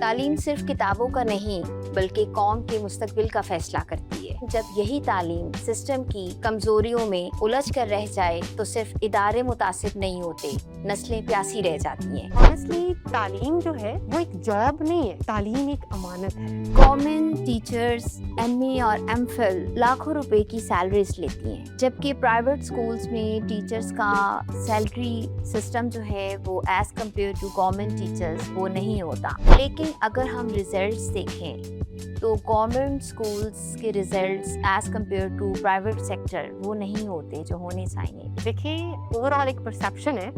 तालीम सिर्फ किताबों का नहीं बल्कि कौम के मुस्तकबिल का फैसला करती है। जब यही तालीम सिस्टम की कमजोरियों में उलझ कर रह जाए तो सिर्फ इदारे मुतासिर नहीं होते, नस्लें प्यासी रह जाती हैं। ऑनेस्टली तालीम जो है वो एक जॉब नहीं है, तालीम एक अमानत है। गवर्नमेंट टीचर्स MA और MPhil लाखों रुपए की सैलरीज लेती हैं, जबकि प्राइवेट स्कूल्स में टीचर्स का सैलरी सिस्टम जो है वो as compare to government teachers वो नहीं होता। लेकिन अगर हम रिजल्ट्स देखें तो गवर्नमेंट स्कूल्स के results as compare to private sector वो नहीं होते जो होने चाहिए। देखिए, ओवरऑल एक परसेप्शन है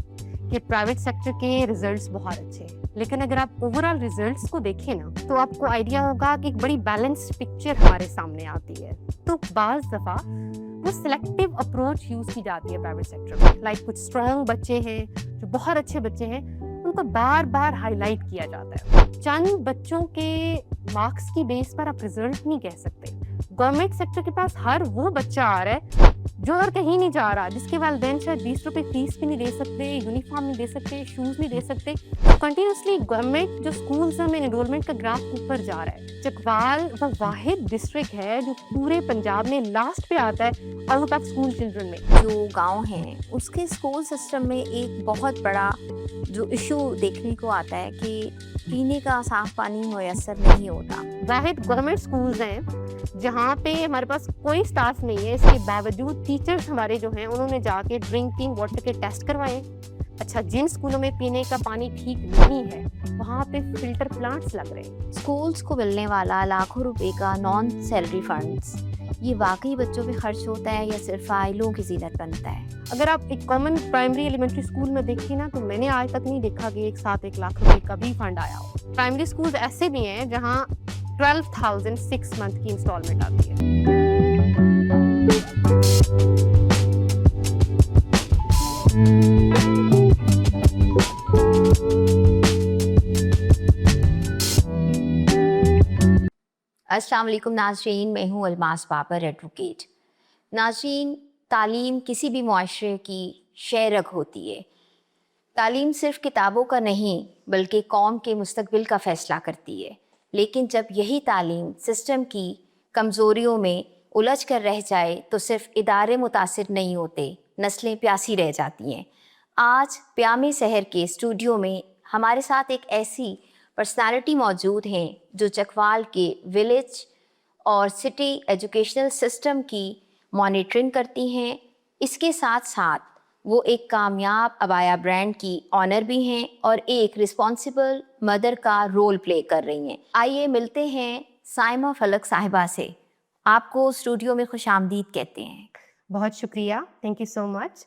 कि प्राइवेट सेक्टर के रिजल्ट्स बहुत अच्छे हैं, लेकिन अगर आप ओवरऑल रिजल्ट्स को देखें ना तो आपको आइडिया होगा कि एक बड़ी बैलेंस्ड पिक्चर हमारे सामने आती है। तो बाज़ दफ़ा वो सिलेक्टिव अप्रोच यूज़ की जाती है प्राइवेट सेक्टर में। लाइक कुछ स्ट्रॉन्ग बच्चे हैं जो बहुत अच्छे बच्चे हैं, उनको बार बार हाईलाइट किया जाता है। चंद बच्चों के मार्क्स की बेस पर आप रिजल्ट नहीं कह सकते। गवर्नमेंट सेक्टर के पास हर वो बच्चा आ रहा है जो और कहीं नहीं जा रहा, जिसके वालिदैन शायद 20 रुपए फीस भी नहीं दे सकते, यूनिफॉर्म नहीं दे सकते, शूज़ नहीं दे सकते। कंटिन्यूसली गवर्नमेंट जो स्कूल्स में एनरोलमेंट का ग्राफ ऊपर जा रहा है। चकवाल वो वाहिद डिस्ट्रिक्ट है जो पूरे पंजाब में लास्ट पे आता है आउट ऑफ स्कूल चिल्ड्रन में। जो गांव हैं उसके स्कूल सिस्टम में एक बहुत बड़ा जो इशू देखने को आता है कि पीने का साफ पानी मुयसर नहीं होता। वाहिद गवर्नमेंट स्कूल्स हैं जहाँ पे हमारे पास कोई स्टाफ नहीं है, इसके बावजूद टीचर्स हमारे जो हैं उन्होंने जाके ड्रिंकिंग वाटर के टेस्ट करवाए। अच्छा, जिन स्कूलों में पीने का पानी ठीक नहीं है वहाँ पे फिल्टर प्लांट्स लग रहे हैं। स्कूल्स को मिलने वाला लाखों रुपए का नॉन सैलरी फंड्स ये वाकई बच्चों पे खर्च होता है या सिर्फ फाइलों की जीनत बनता है? अगर आप एक कॉमन प्राइमरी एलिमेंट्री स्कूल में देखें ना तो मैंने आज तक नहीं देखा कि एक साथ 1 लाख रुपए का भी फंड आया हो। प्राइमरी स्कूल्स ऐसे भी हैं जहाँ 12,000 6 मंथ की इंस्टॉलमेंट आती है। अस्सलाम वालेकुम नाज़रीन, मैं हूँ अलमास बाबर एडवोकेट। नाज़रीन, तालीम किसी भी मुआशरे की शेरग होती है। तालीम सिर्फ किताबों का नहीं बल्कि कौम के मुस्तकबिल का फ़ैसला करती है। लेकिन जब यही तालीम सिस्टम की कमज़ोरियों में उलझ कर रह जाए तो सिर्फ इदारे मुतासिर नहीं होते, नस्लें प्यासी रह जाती हैं। आज प्यामे शहर के स्टूडियो में हमारे साथ एक ऐसी पर्सनालिटी मौजूद हैं जो चकवाल के विलेज और सिटी एजुकेशनल सिस्टम की मॉनिटरिंग करती हैं। इसके साथ साथ वो एक कामयाब अबाया ब्रांड की ऑनर भी हैं और एक रिस्पॉन्सिबल मदर का रोल प्ले कर रही हैं। आइए मिलते हैं साइमा फलक साहिबा से। आपको स्टूडियो में खुशामदीद कहते हैं। बहुत शुक्रिया, thank you so much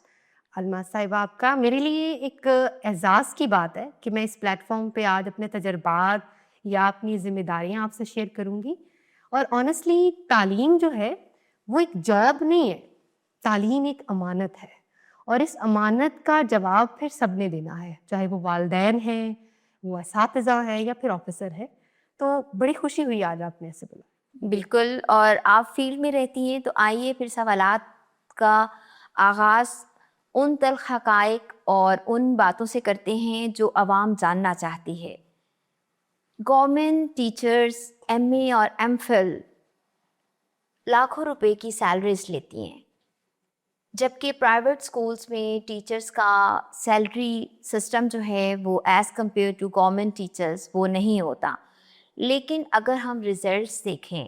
Almas साहिबा आपका। मेरे लिए एक एजाज़ की बात है कि मैं इस प्लेटफॉर्म पे आज अपने तजर्बात या अपनी ज़िम्मेदारियाँ आपसे शेयर करूँगी। और ऑनेस्टली तालीम जो है वो एक जॉब नहीं है, तालीम एक अमानत है और इस अमानत का जवाब फिर सब ने देना है, चाहे वो वालिदैन हैं, वो असातिज़ा है या फिर ऑफिसर है। तो बड़ी खुशी हुई आज आपने ऐसे बोला। बिल्कुल, और आप फील्ड में रहती हैं तो आइए फिर सवालात का आगाज़ उन तल्ख़ हक़ाइक़ और उन बातों से करते हैं जो आवाम जानना चाहती है। गवर्नमेंट टीचर्स MA और MPhil लाखों रुपए की सैलरीज लेती हैं, जबकि प्राइवेट स्कूल्स में टीचर्स का सैलरी सिस्टम जो है वो as compare to government teachers वो नहीं होता। लेकिन अगर हम रिज़ल्ट्स देखें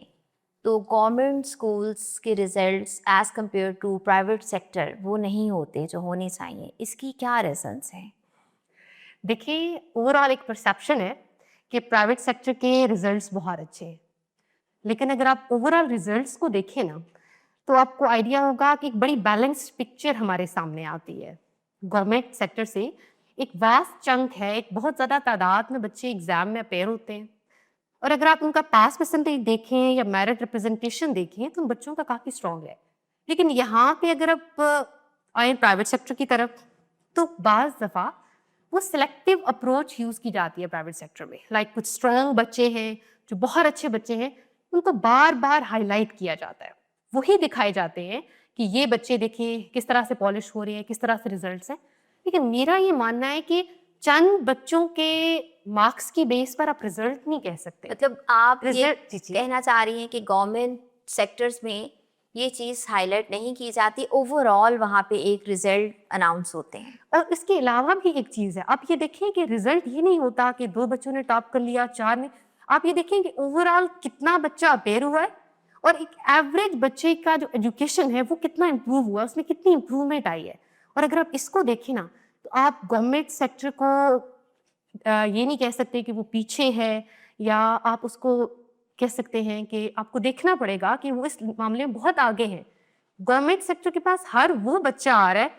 तो गवर्नमेंट स्कूल्स के results as compare to private sector वो नहीं होते जो होने चाहिए। इसकी क्या रीज़न्स हैं? देखिए, ओवरऑल एक परसेप्शन है कि प्राइवेट सेक्टर के रिजल्ट्स बहुत अच्छे हैं, लेकिन अगर आप ओवरऑल रिजल्ट्स को देखें ना तो आपको आइडिया होगा कि एक बड़ी बैलेंस्ड पिक्चर हमारे सामने आती है। गवर्नमेंट सेक्टर से एक वास्ट चंक है, एक बहुत ज़्यादा तादाद में बच्चे एग्ज़ाम में अपेयर होते हैं और अगर आप उनका पास परसेंटेज देखें या मेरिट रिप्रेजेंटेशन देखें तो उन बच्चों का काफ़ी स्ट्रॉन्ग है। लेकिन यहाँ पे अगर आप आए प्राइवेट सेक्टर की तरफ तो बाज़ दफ़ा वो सिलेक्टिव अप्रोच यूज़ की जाती है प्राइवेट सेक्टर में। लाइक कुछ स्ट्रॉन्ग बच्चे हैं जो बहुत अच्छे बच्चे हैं, उनको बार बार हाईलाइट किया जाता है, वही दिखाए जाते हैं कि ये बच्चे देखें किस तरह से पॉलिश हो रहे हैं, किस तरह से रिजल्ट्स हैं। लेकिन मेरा ये मानना है कि चंद बच्चों के मार्क्स की बेस पर आप रिजल्ट नहीं कह सकते। मतलब आप ये रिजल्ट जी कहना चाह रही हैं कि गवर्नमेंट सेक्टर्स में ये चीज़ हाईलाइट नहीं की जाती, ओवरऑल वहाँ पे एक रिजल्ट अनाउंस होते हैं। और इसके अलावा भी एक चीज़ है, आप ये देखें कि रिजल्ट ये नहीं होता कि 2 बच्चों ने टॉप कर लिया, 4 ने। आप ये देखें कि ओवरऑल कितना बच्चा अपेयर हुआ है और एक एवरेज बच्चे का जो एजुकेशन है वो कितना इम्प्रूव हुआ, उसमें कितनी इम्प्रूवमेंट आई है। और अगर आप इसको देखें ना, तो आप गवर्नमेंट सेक्टर को ये नहीं कह सकते कि वो पीछे है, या आप उसको कह सकते हैं कि आपको देखना पड़ेगा कि वो इस मामले में बहुत आगे हैं। गवर्नमेंट सेक्टर के पास हर वो बच्चा आ रहा है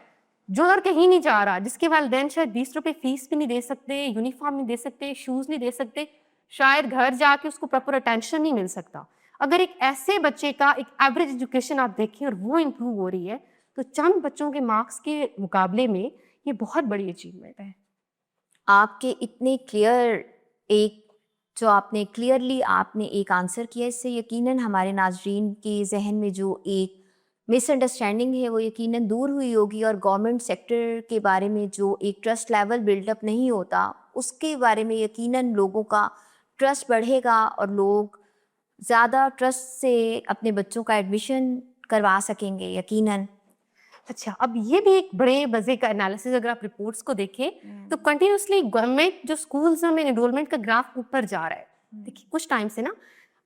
जो और कहीं नहीं जा रहा, जिसके वालिदैन शायद 20 रुपए फीस भी नहीं दे सकते, यूनिफॉर्म नहीं दे सकते, शूज नहीं दे सकते, शायद घर जाके उसको प्रॉपर अटेंशन नहीं मिल सकता। अगर एक ऐसे बच्चे का एक एवरेज एजुकेशन आप देखें और वो इम्प्रूव हो रही है, तो चंद बच्चों के मार्क्स के मुकाबले में ये बहुत बड़ी अचीवमेंट है। आपके इतने क्लियर एक जो आपने क्लियरली आपने एक आंसर किया, इससे यकीनन हमारे नाजरीन के जहन में जो एक मिसअंडरस्टैंडिंग है वो यकीनन दूर हुई होगी, और गवर्नमेंट सेक्टर के बारे में जो एक ट्रस्ट लेवल बिल्डअप नहीं होता उसके बारे में यकीनन लोगों का ट्रस्ट बढ़ेगा और लोग ज़्यादा ट्रस्ट से अपने बच्चों का एडमिशन करवा सकेंगे यकीनन। अच्छा, अब ये भी एक बड़े मजे का एनालिसिस, अगर आप रिपोर्ट्स को देखें तो कंटिन्यूसली गवर्नमेंट जो स्कूल्स में एनरोलमेंट का ग्राफ ऊपर जा रहा है। देखिए कुछ टाइम से ना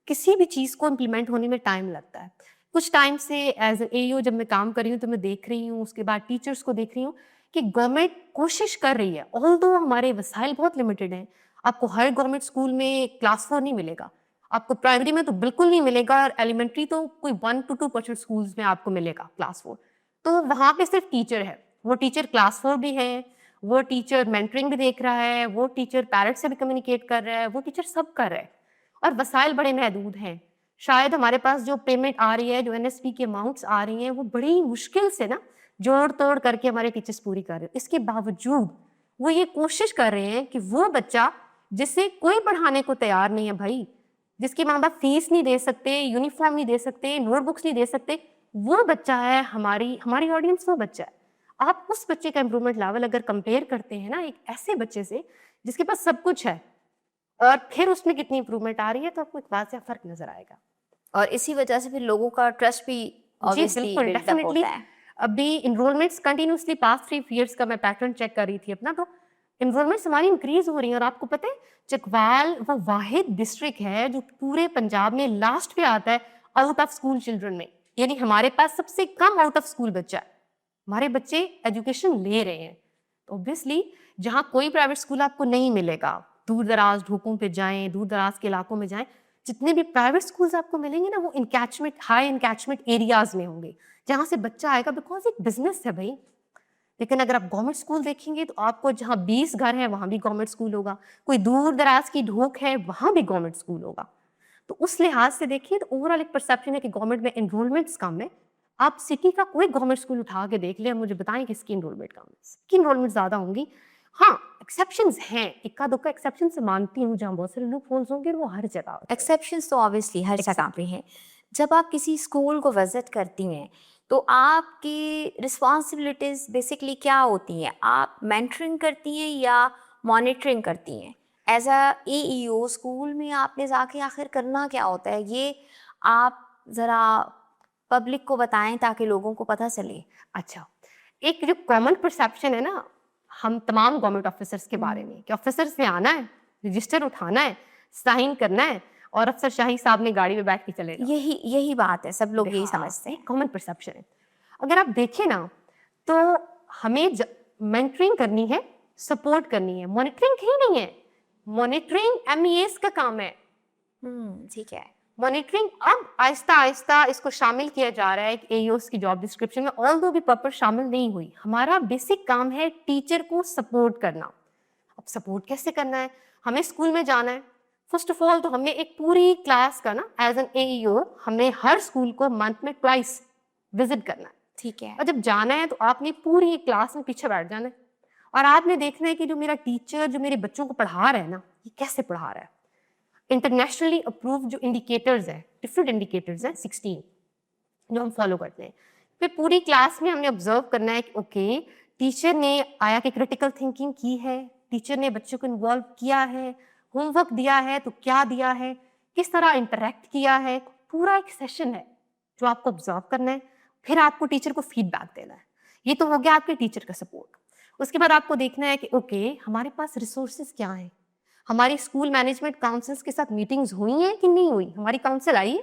किसी भी चीज़ को इम्प्लीमेंट होने में टाइम लगता है। कुछ टाइम से एज ए AEO जब मैं काम कर रही हूँ तो मैं देख रही हूँ, उसके बाद टीचर्स को देख रही हूँ कि गवर्नमेंट कोशिश कर रही है, ऑल्दो हमारे वसाइल बहुत लिमिटेड हैं। आपको हर गवर्नमेंट स्कूल में क्लास 4 नहीं मिलेगा, आपको प्राइमरी में तो बिल्कुल नहीं मिलेगा, और एलिमेंट्री तो कोई 1 to 2% स्कूल्स में आपको मिलेगा क्लास 4। तो वहाँ पे सिर्फ टीचर है, वो टीचर क्लास 4 भी है, वो टीचर मेंटरिंग भी देख रहा है, वो टीचर पेरेंट्स से भी कम्युनिकेट कर रहा है, वो टीचर सब कर रहा है, और वसाइल बड़े महदूद हैं। शायद हमारे पास जो पेमेंट आ रही है, जो NSP की अमाउंट्स आ रही हैं, वो बड़ी मुश्किल से ना जोड़ तोड़ करके हमारे टीचर्स पूरी कर रहे हैं। इसके बावजूद वो ये कोशिश कर रहे हैं कि वो बच्चा जिसे कोई पढ़ाने को तैयार नहीं है भाई, जिसके माँ बाप फीस नहीं दे सकते, यूनिफॉर्म नहीं दे सकते, नोटबुक्स नहीं दे सकते, वो बच्चा है हमारी ऑडियंस, वो बच्चा है। आप उस बच्चे का इम्प्रूवमेंट लेवल अगर कंपेयर करते हैं ना एक ऐसे बच्चे से जिसके पास सब कुछ है, और फिर उसमें कितनी इंप्रूवमेंट आ रही है, तो आपको एक वाज़ह फर्क नजर आएगा। और इसी वजह से फिर लोगों का ट्रस्ट भी ऑब्वियसली बिल्कुल, बिल्डअप डेफिनेटली। होता है। अभी इनरोलमेंट्स कंटिन्यूसली पास्ट 3 ईयर्स का मैं पैटर्न चेक कर रही थी अपना, तो इनरोलमेंट्स हमारी इंक्रीज हो रही हैं। और आपको पता है चकवाल वो वाहिद डिस्ट्रिक्ट है जो पूरे पंजाब में लास्ट पे आता है आउट ऑफ स्कूल चिल्ड्रन में, यानी हमारे पास सबसे कम आउट ऑफ स्कूल बच्चा है। हमारे बच्चे एजुकेशन ले रहे हैं। तो ऑब्वियसली जहाँ कोई प्राइवेट स्कूल आपको नहीं मिलेगा, दूर दराज ढोकों पे जाएं, दूर दराज के इलाकों में जाएं, जितने भी प्राइवेट स्कूल्स आपको मिलेंगे ना वो इनकैचमेंट हाई इनकैचमेंट एरियाज में होंगे, जहाँ से बच्चा आएगा, बिकॉज एक बिजनेस है भाई। लेकिन अगर आप गवर्नमेंट स्कूल देखेंगे तो आपको जहाँ 20 घर है वहाँ भी गवर्नमेंट स्कूल होगा, कोई दूर दराज की ढोक है वहाँ भी गवर्नमेंट स्कूल होगा। तो उस लिहाज से देखिए तो ओवरऑल एक परसेप्शन है कि गवर्नमेंट में एनरोलमेंट्स कम है। आप सिटी का कोई गवर्नमेंट स्कूल उठा के देख लें, मुझे बताएं कि इसकी एनरोलमेंट कम है, इसकी एनरोलमेंट ज्यादा होंगी। हाँ, एक्सेप्शंस हैं, इक्का दुक्का एक्सेप्शन से मानती हूँ, जहाँ बहुत सारे लूप होल्स होंगे वो हर जगह होते हैं। एक्सेप्शंस तो ऑब्वियसली हर जगह पे हैं। जब आप किसी स्कूल को विजिट करती हैं तो आपकी रिस्पॉन्सिबिलिटीज़ बेसिकली क्या होती हैं? आप मेंटरिंग करती हैं या मॉनिटरिंग करती हैं? एज अ AEO स्कूल में आपने जाके आखिर करना क्या होता है, ये आप ज़रा पब्लिक को बताएं ताकि लोगों को पता चले। अच्छा, एक जो कॉमन परसेप्शन है ना हम तमाम गवर्नमेंट ऑफिसर्स के बारे में, कि ऑफिसर से आना है, रजिस्टर उठाना है, साइन करना है, और अफसर शाही साहब ने गाड़ी में बैठ के चले जाओ। यही बात है, सब लोग यही समझते हैं। कॉमन परसेप्शन है। अगर आप देखें ना तो हमें मेंटरिंग करनी है, सपोर्ट करनी है, मॉनिटरिंग ही नहीं है। मॉनिटरिंग MEAs का काम है। ठीक है। मॉनिटरिंग अब आहिस्ता आहिस्ता इसको शामिल किया जा रहा है कि AEOs की जॉब डिस्क्रिप्शन में, ऑल्दो भी प्रॉपर शामिल नहीं हुई। हमारा बेसिक काम है टीचर को सपोर्ट करना। अब सपोर्ट कैसे करना है? हमें स्कूल में जाना है, फर्स्ट ऑफ ऑल तो हमने एक पूरी क्लास का ना एज एन AEO हमने हर स्कूल को मंथ में ट्वाइस विजिट करना है। ठीक है। और जब जाना है तो आपने पूरी क्लास में पीछे बैठ जाना है, और आपने देखना है कि जो मेरा टीचर जो मेरे बच्चों को पढ़ा रहा है ना, ये कैसे पढ़ा रहा है। इंटरनेशनली अप्रूव्ड जो इंडिकेटर्स हैं, डिफरेंट इंडिकेटर्स हैं 16 जो हम फॉलो करते हैं। फिर पूरी क्लास में हमने ऑब्जर्व करना है कि ओके टीचर ने आया कि क्रिटिकल थिंकिंग की है, टीचर ने बच्चों को इन्वॉल्व किया है, होमवर्क दिया है तो क्या दिया है, किस तरह इंटरेक्ट किया है, पूरा एक सेशन है जो आपको ऑब्जर्व करना है। फिर आपको टीचर को फीडबैक देना है। ये तो हो गया आपके टीचर का सपोर्ट। उसके बाद आपको देखना है कि ओके हमारे पास रिसोर्सेज क्या हैं, हमारी स्कूल मैनेजमेंट काउंसिल्स के साथ मीटिंग्स हुई हैं कि नहीं हुई, हमारी काउंसिल आई है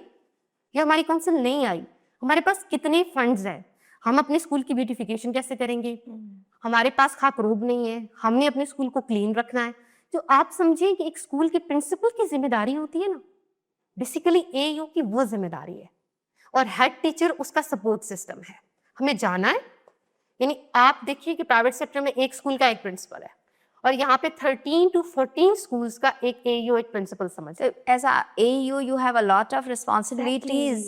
या हमारी काउंसिल नहीं आई, हमारे पास कितने फंड्स हैं, हम अपने स्कूल की ब्यूटिफिकेशन कैसे करेंगे, हमारे पास खाक रोब नहीं है, हमने अपने स्कूल को क्लीन रखना है। तो आप समझिए कि एक स्कूल के प्रिंसिपल की जिम्मेदारी होती है ना, बेसिकली एयू की वो जिम्मेदारी है और हेड टीचर उसका सपोर्ट सिस्टम है। हमें जाना है, यानी आप देखिए कि प्राइवेट सेक्टर में एक स्कूल का एक प्रिंसिपल है और यहाँ पे 13 to 14 स्कूल्स का एक एयू एक प्रिंसिपल समझ। As a AU, you have a lot of responsibilities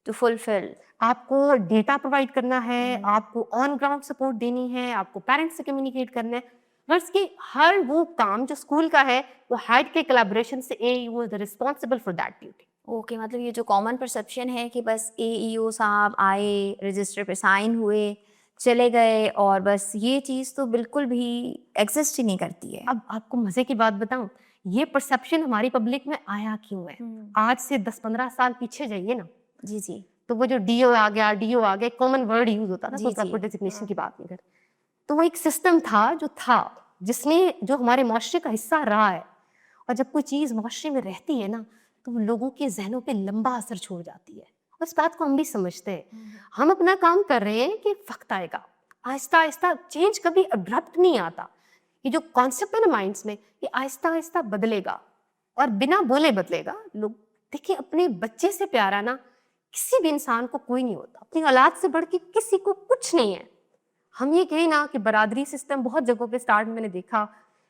to fulfill. आपको डेटा प्रोवाइड करना है, आपको ऑन ग्राउंड सपोर्ट देनी है, आपको पेरेंट्स से कम्युनिकेट करना है। बस कि हर वो काम जो स्कूल का है वो हेड के कोलैबोरेशन से AU is responsible for that duty. Okay, मतलब ये जो कॉमन परसेप्शन है कि बस AEO साहब आए, रजिस्टर पे साइन हुए, चले गए, और बस ये चीज़ तो बिल्कुल भी एग्जिस्ट ही नहीं करती है। अब आपको मजे की बात बताऊं, ये परसेप्शन हमारी पब्लिक में आया क्यों है? आज से 10-15 साल पीछे जाइए ना, जी जी, तो वो जो डीओ आ गया, कॉमन वर्ड यूज होता था, जी, तो जी। आपको डेजिग्नेशन की बात नहीं कर। तो वो एक सिस्टम था जिसने जो हमारे मुआशरे का हिस्सा रहा है, और जब कोई चीज मुआशरे में रहती है ना तो वो लोगों के जहनों पे लंबा असर छोड़ जाती है। उस बात को हम भी समझते हैं। हम अपना काम कर रहे हैं कि वक्त आएगा, आहिस्ता आहिस्ता चेंज कभी अब्रप्ट नहीं आता। ये जो कॉन्सेप्ट है ना माइंड्स में, ये आहिस्ता आहिस्ता बदलेगा और बिना बोले बदलेगा। लोग देखिए, अपने बच्चे से प्यारा ना किसी भी इंसान को कोई नहीं होता, अपनी औलाद से बढ़ के किसी को कुछ नहीं है। हम ये कहें ना कि बरादरी सिस्टम बहुत जगहों पे स्टार्ट मैंने देखा,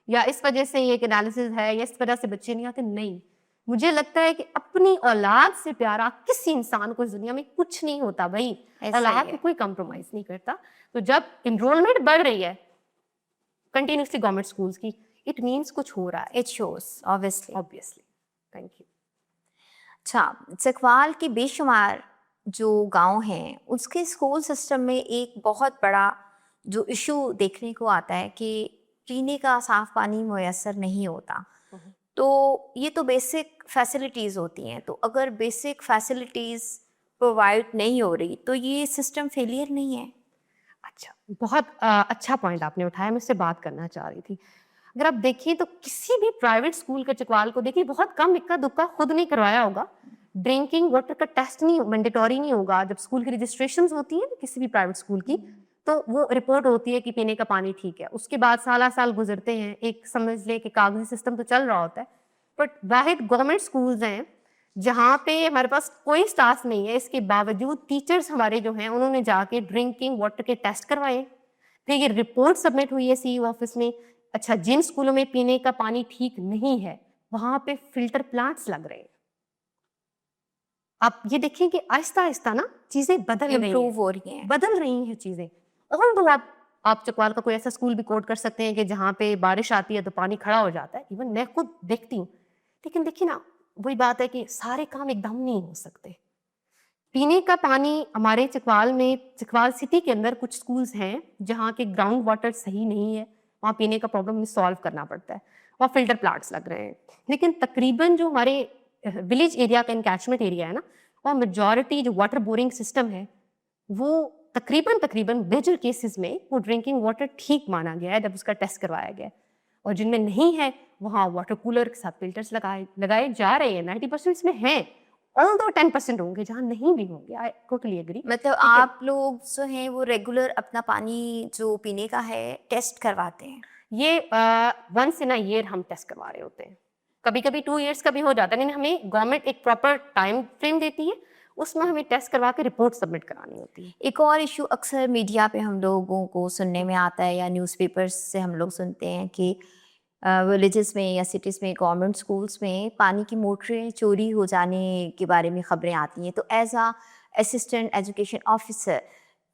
या इस वजह से ये एक एनालिसिस है, या इस वजह से बच्चे नहीं आते, नहीं। मुझे लगता है कि अपनी औलाद से प्यारा किसी इंसान को इस दुनिया में कुछ नहीं होता भाई। ऐसा ही औलाद है। को कोई कंप्रोमाइज नहीं करता। तो जब इनरोलमेंट बढ़ रही है कंटिन्यूसली गवर्नमेंट स्कूल्स की, इट मीन्स कुछ हो रहा है। It shows obviously. Obviously. Thank you. अच्छा, चकवाल के बेशुमार जो गांव हैं उसके स्कूल सिस्टम में एक बहुत बड़ा जो इशू देखने को आता है कि पीने का साफ पानी मुयसर नहीं होता। तो ये तो बेसिक फैसिलिटीज़ होती हैं, तो अगर बेसिक फैसिलिटीज़ प्रोवाइड नहीं हो रही तो ये सिस्टम फेलियर नहीं है? अच्छा, बहुत अच्छा पॉइंट आपने उठाया, मैं उससे बात करना चाह रही थी। अगर आप देखिए तो किसी भी प्राइवेट स्कूल का चकवाल को देखिए, बहुत कम इक्का दुक्का खुद नहीं करवाया होगा। ड्रिंकिंग वाटर का टेस्ट नहीं मैंडेटोरी नहीं होगा। जब स्कूल की रजिस्ट्रेशन होती है किसी भी प्राइवेट स्कूल की, तो वो रिपोर्ट होती है कि पीने का पानी ठीक है। उसके बाद साल गुजरते हैं, एक समझ ले कि कागजी सिस्टम तो चल रहा होता है, बट वाहिद गवर्नमेंट स्कूल्स हैं जहाँ पे हमारे पास कोई स्टाफ नहीं है। इसके बावजूद टीचर्स हमारे जो हैं उन्होंने जाके ड्रिंकिंग वाटर के टेस्ट करवाए, फिर ये रिपोर्ट सबमिट हुई है सीईओ ऑफिस में। अच्छा, जिन स्कूलों में पीने का पानी ठीक नहीं है वहां पे फिल्टर प्लांट्स लग रहे हैं। आप ये देखिए कि आहिस्ता आहिस्ता ना चीजें बदल रही इम्प्रूव हैं, हो रही हैं। बदल रही हैं चीजें। और तो आप चकवाल का कोई ऐसा स्कूल भी कोट कर सकते हैं कि जहाँ पे बारिश आती है तो पानी खड़ा हो जाता है। इवन मैं खुद देखती हूँ। लेकिन देखिए ना, वही बात है कि सारे काम एकदम नहीं हो सकते। पीने का पानी हमारे चकवाल में, चकवाल सिटी के अंदर कुछ स्कूल्स हैं जहाँ के ग्राउंड वाटर सही नहीं है, वहाँ पीने का प्रॉब्लम सॉल्व करना पड़ता है, वहाँ फिल्टर प्लांट्स लग रहे हैं। लेकिन तकरीबन जो हमारे विलेज एरिया का इनकैचमेंट एरिया है ना, वहाँ मेजॉरिटी जो वाटर बोरिंग सिस्टम है वो तकरीबन मेजर केसेस में वो ड्रिंकिंग वाटर ठीक माना गया है जब उसका टेस्ट करवाया गया है। और जिनमें नहीं है वहाँ वाटर कूलर के साथ फिल्टर्स लगाए जा रहे हैं। 90% इसमें हैं, ऑल्दो 10% होंगे जहाँ नहीं भी होंगे। I totally agree. मतलब आप लोग जो हैं वो रेगुलर अपना पानी जो पीने का है टेस्ट करवाते हैं? ये वंस इन अ ईयर हम टेस्ट करवा रहे होते हैं, कभी कभी 2 years का भी हो जाता है। लेकिन हमें गवर्नमेंट एक प्रॉपर टाइम फ्रेम देती है, उसमें हमें टेस्ट करवा के रिपोर्ट सबमिट करानी होती है। एक और इशू अक्सर मीडिया पे हम लोगों को सुनने में आता है या न्यूज़पेपर्स से हम लोग सुनते हैं कि विलेजेस में या सिटीज़ में गवर्नमेंट स्कूल्स में पानी की मोटरें चोरी हो जाने के बारे में ख़बरें आती हैं। तो एज आ असिस्टेंट एजुकेशन ऑफिसर,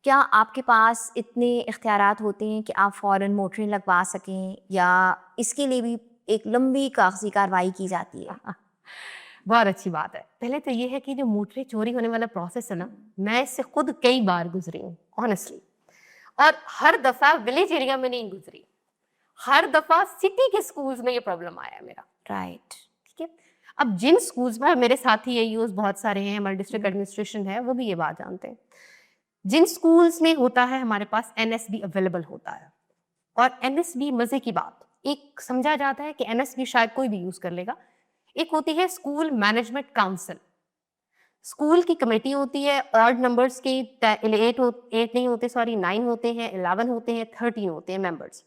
क्या आपके पास इतने इख्तियारात होते हैं कि आप फ़ौरन मोटरें लगवा सकें, या इसके लिए भी एक लंबी कागजी कार्रवाई की जाती है? बहुत अच्छी बात है। पहले तो ये है कि जो मोटरें चोरी होने वाला प्रोसेस है ना, मैं इससे खुद कई बार गुजरी हूँ ऑनेस्टली, और हर दफा विलेज एरिया में नहीं गुजरी। हर दफा सिटी के स्कूल्स में ये प्रॉब्लम आया है मेरा। राइट। ठीक है, अब जिन स्कूल्स में मेरे साथी AUs बहुत सारे हैं, हमारे डिस्ट्रिक्ट एडमिनिस्ट्रेशन है, वो भी ये बात जानते हैं, जिन स्कूल्स में होता है हमारे पास NSB अवेलेबल होता है। और NSB, मजे की बात, एक समझा जाता है कि NSB शायद कोई भी यूज कर लेगा, एक होती है स्कूल मैनेजमेंट काउंसिल। स्कूल की कमेटी होती है, ऑड नंबर्स के 8 नहीं होते, सॉरी 9 होते हैं, 11 होते हैं, 13 होते हैं मेंबर्स।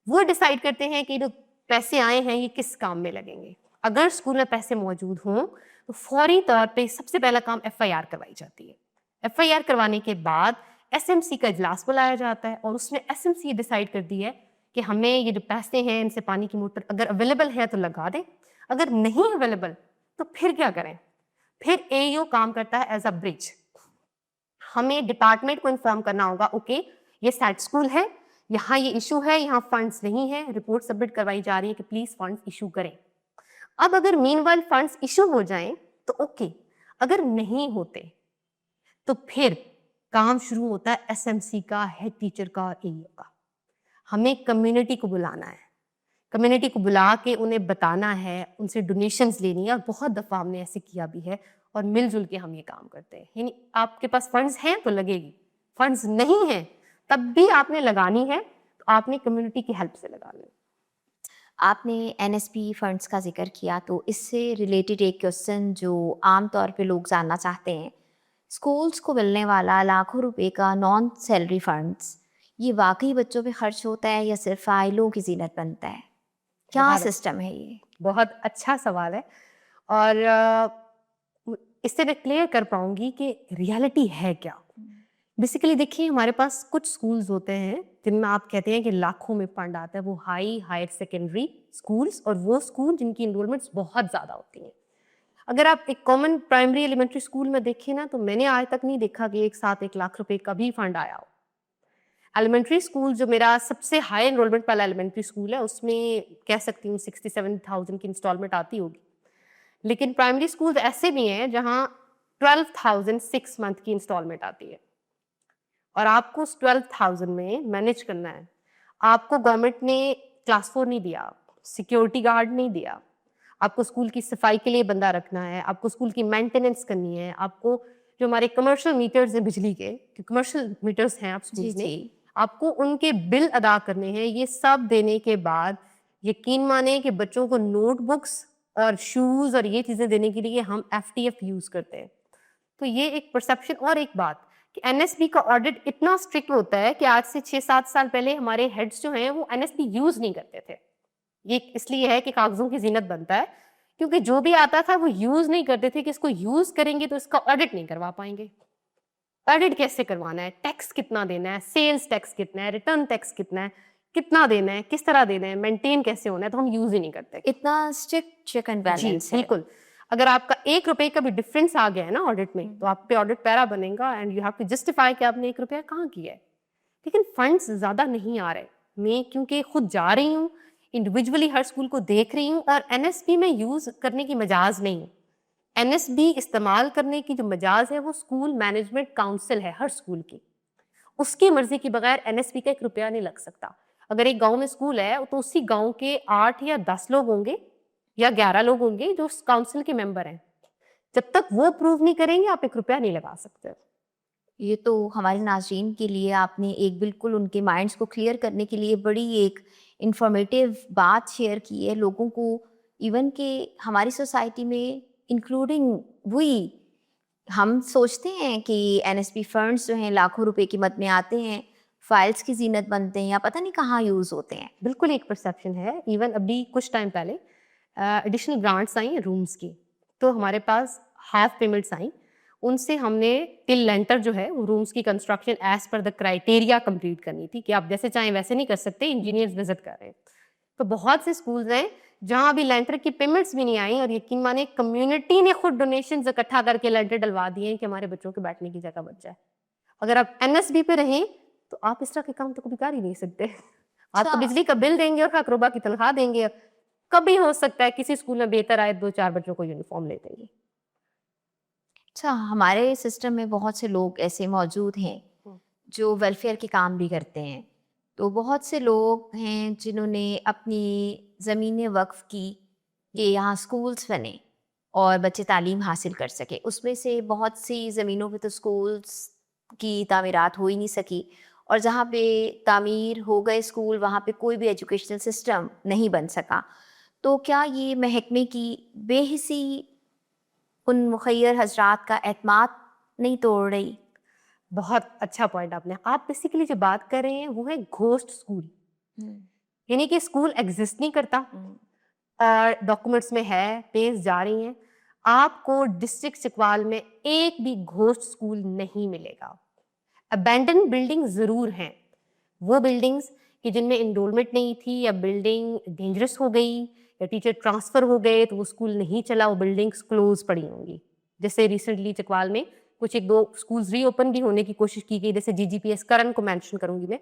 वो डिसाइड करते हैं कि जो पैसे आए हैं ये किस काम में लगेंगे। अगर स्कूल में पैसे मौजूद हों तो फौरी तौर पे सबसे पहला काम FIR करवाई जाती है। FIR करवाने के बाद SMC का इजलास बुलाया जाता है और उसमें SMC ये डिसाइड करती है कि हमें ये जो पैसे हैं इनसे पानी की मोटर अगर अवेलेबल है तो लगा दें, अगर नहीं अवेलेबल तो फिर क्या करें। फिर AEO काम करता है एज अ ब्रिज। हमें डिपार्टमेंट को इन्फॉर्म करना होगा, ओके ये सैट स्कूल है, यहाँ ये इशू है, यहाँ फंड्स नहीं है, रिपोर्ट सबमिट करवाई जा रही है कि प्लीज फंड्स इशू करें। अब अगर मीनवाइल फंड्स इशू हो जाएं तो ओके, अगर नहीं होते तो फिर काम शुरू होता है SMC का, हेड टीचर का और AEO का। हमें कम्युनिटी को बुलाना है, कम्युनिटी को बुला के उन्हें बताना है, उनसे डोनेशंस लेनी है, और बहुत दफ़ा हमने ऐसे किया भी है और मिलजुल के हम ये काम करते हैं। यानी आपके पास फंड्स हैं तो लगेगी, फंड्स नहीं हैं तब भी आपने लगानी है, तो आपने कम्युनिटी की हेल्प से लगानी है। आपने NSP फंड्स का जिक्र किया, तो इससे रिलेटेड एक क्वेश्चन जो आम तौर पे लोग जानना चाहते हैं, स्कूल्स को मिलने वाला लाखों रुपए का नॉन सैलरी फंड्स, ये वाकई बच्चों पे खर्च होता है या सिर्फ फाइलों की जीनत बनता है? क्या बहुत सिस्टम है ये? बहुत अच्छा सवाल है, और इससे मैं क्लियर कर पाऊंगी कि रियलिटी है क्या। बेसिकली देखिए, हमारे पास कुछ स्कूल्स होते हैं जिनमें आप कहते हैं कि लाखों में फंड आता है, वो हायर सेकेंडरी स्कूल्स, और वो स्कूल जिनकी इनरोलमेंट्स बहुत ज़्यादा होती हैं। अगर आप एक कॉमन प्राइमरी एलिमेंट्री स्कूल में देखें ना, तो मैंने आज तक नहीं देखा कि एक साथ 1 लाख रुपए का भी फंड आया हो। एलिमेंट्री स्कूल जो मेरा सबसे हाई एनरोलमेंट वाला एलिमेंट्री स्कूल है, उसमें कह सकती हूँ 67,000 की इंस्टॉलमेंट आती होगी। लेकिन प्राइमरी स्कूल ऐसे भी हैं जहाँ 12,000 6 मंथ की इंस्टॉलमेंट आती है, और आपको उस 12,000 में मैनेज करना है। आपको गवर्नमेंट ने क्लास 4 नहीं दिया, सिक्योरिटी गार्ड नहीं दिया, आपको स्कूल की सफाई के लिए बंदा रखना है, आपको स्कूल की मेंटेनेंस करनी है, आपको जो हमारे कमर्शियल मीटर्स हैं बिजली के, कमर्शियल मीटर्स हैं आप जी स्कूल में, जी। आपको उनके बिल अदा करने हैं। ये सब देने के बाद यकीन माने कि बच्चों को नोटबुक्स और शूज़ और ये चीज़ें देने के लिए हम FTF यूज़ करते हैं। तो ये एक परसेप्शन। और एक बात कि NSB का ऑडिट इतना स्ट्रिक्ट होता है कि आज से 6-7 साल पहले हमारे हेड्स जो हैं वो NSB यूज़ नहीं करते थे। ये इसलिए है कि कागज़ों की ज़ीनत बनता है, क्योंकि जो भी आता था वो यूज़ नहीं करते थे कि इसको यूज़ करेंगे तो इसका ऑडिट नहीं करवा पाएंगे। ऑडिट कैसे करवाना है, टैक्स कितना देना है, सेल्स टैक्स कितना है, रिटर्न टैक्स कितना है, कितना देना है, किस तरह देना है, मेंटेन कैसे होना है, तो हम यूज़ ही नहीं करते। इतना स्ट्रिक्ट चेक एंड जी, बैलेंस है। बिल्कुल। अगर आपका 1 रुपए का भी डिफरेंस आ गया है ना ऑडिट में, तो आप पे ऑडिट पैरा बनेगा and you have to justify कि आपने 1 रुपया कहाँ किया है। लेकिन फंड्स ज़्यादा नहीं आ रहे। मैं क्योंकि खुद जा रही हूँ, इंडिविजुअली हर स्कूल को देख रही हूँ, और NSB में यूज़ करने की मजाज नहीं। NSB इस्तेमाल करने की जो मजाज है वो स्कूल मैनेजमेंट काउंसिल है हर स्कूल की। उसकी मर्जी के बगैर NSB का 1 रुपया नहीं लग सकता। अगर एक गांव में स्कूल है तो उसी गांव के 8 या 10 लोग होंगे या 11 लोग होंगे जो उस काउंसिल के मेंबर हैं। जब तक वो प्रूव नहीं करेंगे आप 1 रुपया नहीं लगा सकते। ये तो हमारे नाज़रीन के लिए आपने एक बिल्कुल उनके माइंड्स को क्लियर करने के लिए बड़ी एक इंफॉर्मेटिव बात शेयर की है लोगों को। इवन कि हमारी सोसाइटी में इंक्लूडिंग वही, हम सोचते हैं कि NSP फंड्स जो हैं लाखों रुपए कीमत में आते हैं, फाइल्स की जीनत बनते हैं या पता नहीं कहाँ यूज़ होते हैं। बिल्कुल एक परसेप्शन है। इवन अभी कुछ टाइम पहले एडिशनल ग्रांट्स आई रूम्स की, तो हमारे पास हाफ पेमेंट्स आई। उनसे हमने टिल लेंटर जो है वो रूम्स की construction as per the criteria complete करनी थी कि आप जैसे चाहें वैसे नहीं कर सकते, इंजीनियर्स विजिट कर रहे हैं। तो बहुत से स्कूल्स हैं जहां अभी लेंटर की पेमेंट्स भी नहीं आई, और यकीन माने कम्युनिटी ने खुद डोनेशंस इकट्ठा करके लेंटर डलवा दिए हैं कि हमारे बच्चों के बैठने की जगह बच जाए। अगर आप NSB पे रहें तो आप इस तरह के काम तो कभी कर ही नहीं सकते। आप तो अच्छा। बिजली का बिल देंगे और खाकरोबा की तनख्वाह देंगे। कभी हो सकता है किसी स्कूल में बेहतर आए 2-4 बच्चों को यूनिफॉर्म ले देंगे। अच्छा, हमारे सिस्टम में बहुत से लोग ऐसे मौजूद हैं हम्म। जो वेलफेयर के काम भी करते हैं। तो बहुत से लोग हैं जिन्होंने अपनी ज़मीनें वक़्फ़ की कि यहाँ स्कूल्स बने और बच्चे तालीम हासिल कर सकें। उसमें से बहुत सी ज़मीनों पे तो स्कूल्स की तामीरात हो ही नहीं सकी, और जहाँ पे तामीर हो गए स्कूल, वहाँ पे कोई भी एजुकेशनल सिस्टम नहीं बन सका। तो क्या ये महकमे की बेहिसी उन मुखय्यर हज़रात का एतमाद नहीं तोड़ रही? बहुत अच्छा पॉइंट आपने। आप बेसिकली जो बात कर रहे हैं वो है घोस्ट स्कूल, यानी कि स्कूल एग्जिस्ट नहीं करता और डॉक्यूमेंट्स में है, पेज जा रही हैं। आपको डिस्ट्रिक्ट चिकवाल में एक भी घोस्ट स्कूल नहीं मिलेगा। अबैंडन बिल्डिंग जरूर हैं, वो बिल्डिंग्स कि जिनमें इनरोलमेंट नहीं थी या बिल्डिंग डेंजरस हो गई या टीचर ट्रांसफर हो गए तो वो स्कूल नहीं चला, वो बिल्डिंग्स क्लोज पड़ी होंगी। जैसे रिसेंटली चकवाल में कुछ एक दो स्कूल्स रीओपन भी होने की कोशिश की गई, जैसे जीजीपीएस करन को मेंशन करूंगी मैं।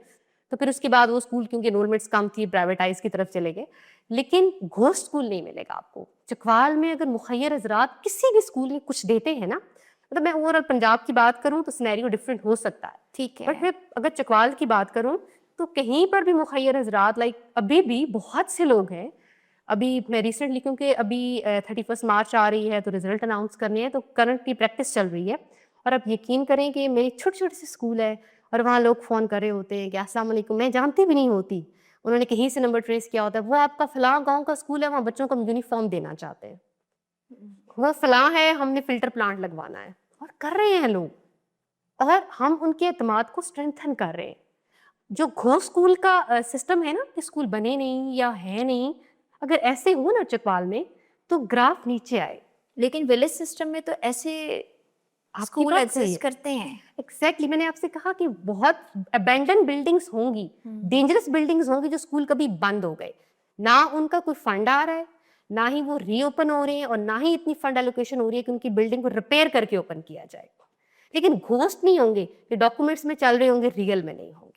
तो फिर उसके बाद वो स्कूल क्योंकि एनरोलमेंट्स कम थी प्राइवेटाइज की तरफ चले गए, लेकिन घोस्ट स्कूल नहीं मिलेगा आपको चकवाल में। अगर मुखय्यर हजरात किसी भी स्कूल में कुछ देते हैं ना, मतलब मैं ओवरऑल पंजाब की बात करूं तो सिनेरियो डिफरेंट हो सकता है, ठीक है। बट मैं अगर चकवाल की बात करूं तो कहीं पर भी मुखय्यर हजरात लाइक अभी भी बहुत से लोग हैं। अभी मैं रिसेंटली क्योंकि अभी 31 मार्च आ रही है तो रिजल्ट अनाउंस करने हैं, तो करंट की प्रैक्टिस चल रही है। और आप यकीन करें कि मेरी छोटी छोटी सी स्कूल है और वहाँ लोग फ़ोन कर रहे होते हैं कि अस्सलाम वालेकुम, मैं जानती भी नहीं होती, उन्होंने कहीं से नंबर ट्रेस किया होता है, वो आपका फलां गांव का स्कूल है, वहाँ बच्चों को हम यूनिफॉर्म देना चाहते हैं, वो फलां है, हमने फिल्टर प्लांट लगवाना है, और कर रहे हैं लोग। और हम उनके एतमाद को स्ट्रेंथन कर रहे हैं। जो घोष स्कूल का सिस्टम है ना कि स्कूल बने नहीं या है नहीं, अगर ऐसे हो ना चकवाल में तो ग्राफ नीचे आए। लेकिन विलेज सिस्टम में तो ऐसे आपकी स्कूल बात सही है, एग्जिस्ट करते हैं। एग्जैक्टली मैंने आपसे कहा कि बहुत अबैंडन बिल्डिंग्स होंगी, डेंजरस बिल्डिंग्स होंगी जो स्कूल कभी बंद हो गए, ना उनका कोई फंड आ रहा है, ना ही वो रीओपन हो रहे हैं, और ना ही इतनी फंड एलोकेशन हो रही है कि उनकी बिल्डिंग को रिपेयर करके ओपन किया जाए। लेकिन घोस्ट नहीं होंगे कि डॉक्यूमेंट्स में चल रहे होंगे, रियल में नहीं होंगे।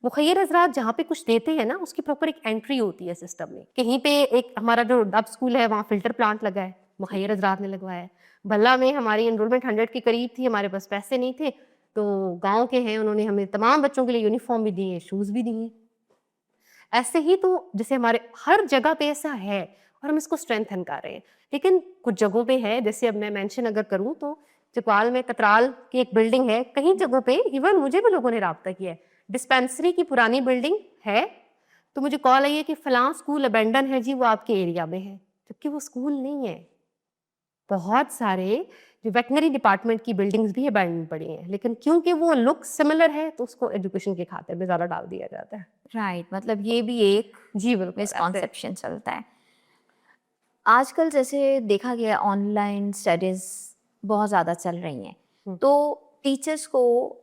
मुखय्यर हजरात जहाँ पे कुछ देते हैं ना, उसकी प्रॉपर एक एंट्री होती है सिस्टम में। कहीं पे एक हमारा जो डब स्कूल है वहाँ फिल्टर प्लांट लगा है, मुखय्यर हजरात ने लगवाया है। भल्ला में हमारी एनरोलमेंट 100 के करीब थी, हमारे पास पैसे नहीं थे, तो गांव के हैं, उन्होंने हमें तमाम बच्चों के लिए यूनिफॉर्म भी दिए, शूज भी दिए। ऐसे ही तो जैसे हमारे हर जगह पे ऐसा है और हम इसको स्ट्रेंथन कर रहे हैं। लेकिन कुछ जगहों पे है, जैसे अब मैं मेंशन अगर करूं तो चकवाल में कतराल की एक बिल्डिंग है, कहीं जगहों पे इवन मुझे भी लोगों ने राब्ता किया है, डिस्पेंसरी की पुरानी बिल्डिंग है, तो मुझे कॉल आई है कि फलां स्कूल अबेंडन है जी, वो आपके एरिया में है, जबकि वो स्कूल नहीं है। बहुत सारे जो वेटनरी डिपार्टमेंट की बिल्डिंग्स भी अबेंडन पड़ी हैं, लेकिन क्योंकि वो लुक सिमिलर है तो उसको एजुकेशन के खाते में ज़्यादा डाल दिया जाता है। राइट, मतलब ये भी एक जी बिल्कुल, ऐसे मिसकॉन्सेप्शन चलता है। आजकल जैसे देखा गया ऑनलाइन स्टडीज़ बहुत ज़्यादा चल रही हैं, हम्म, तो टीचर्स को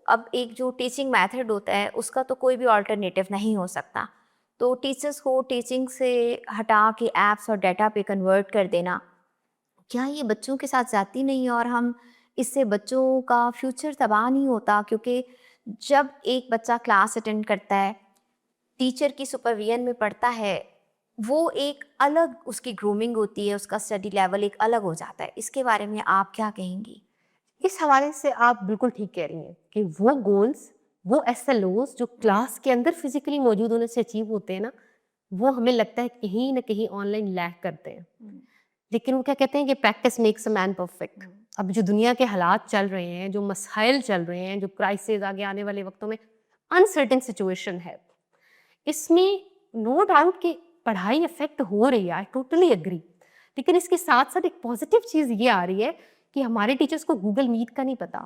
अब एक जो टीचिंग मेथड होता है उसका तो कोई भी अल्टरनेटिव नहीं हो सकता। तो टीचर्स को टीचिंग से हटा के ऐप्स और डाटा पे कन्वर्ट कर देना, क्या ये बच्चों के साथ जाती नहीं है? और हम इससे बच्चों का फ्यूचर तबाह नहीं होता? क्योंकि जब एक बच्चा क्लास अटेंड करता है, टीचर की सुपरविजन में पढ़ता है, वो एक अलग उसकी ग्रूमिंग होती है, उसका स्टडी लेवल एक अलग हो जाता है। इसके बारे में आप क्या कहेंगी? इस हवाले से आप बिल्कुल ठीक कह रही हैं कि वो गोल्स, वो एसएलओज जो क्लास के अंदर फिजिकली मौजूद होने से अचीव होते हैं ना, वो हमें लगता है कहीं ना कहीं ऑनलाइन लैक करते हैं। लेकिन वो क्या कहते हैं कि practice makes a man perfect. अब जो दुनिया के हालात चल रहे हैं, जो मसाइल चल रहे हैं, जो क्राइसिस आगे आने वाले वक्तों में अनसर्टेन सिचुएशन है, इसमें नो डाउट कि पढ़ाई इफेक्ट हो रही है, आई टोटली एग्री। लेकिन इसके साथ साथ एक पॉजिटिव चीज़ ये आ रही है कि हमारे टीचर्स को गूगल मीट का नहीं पता,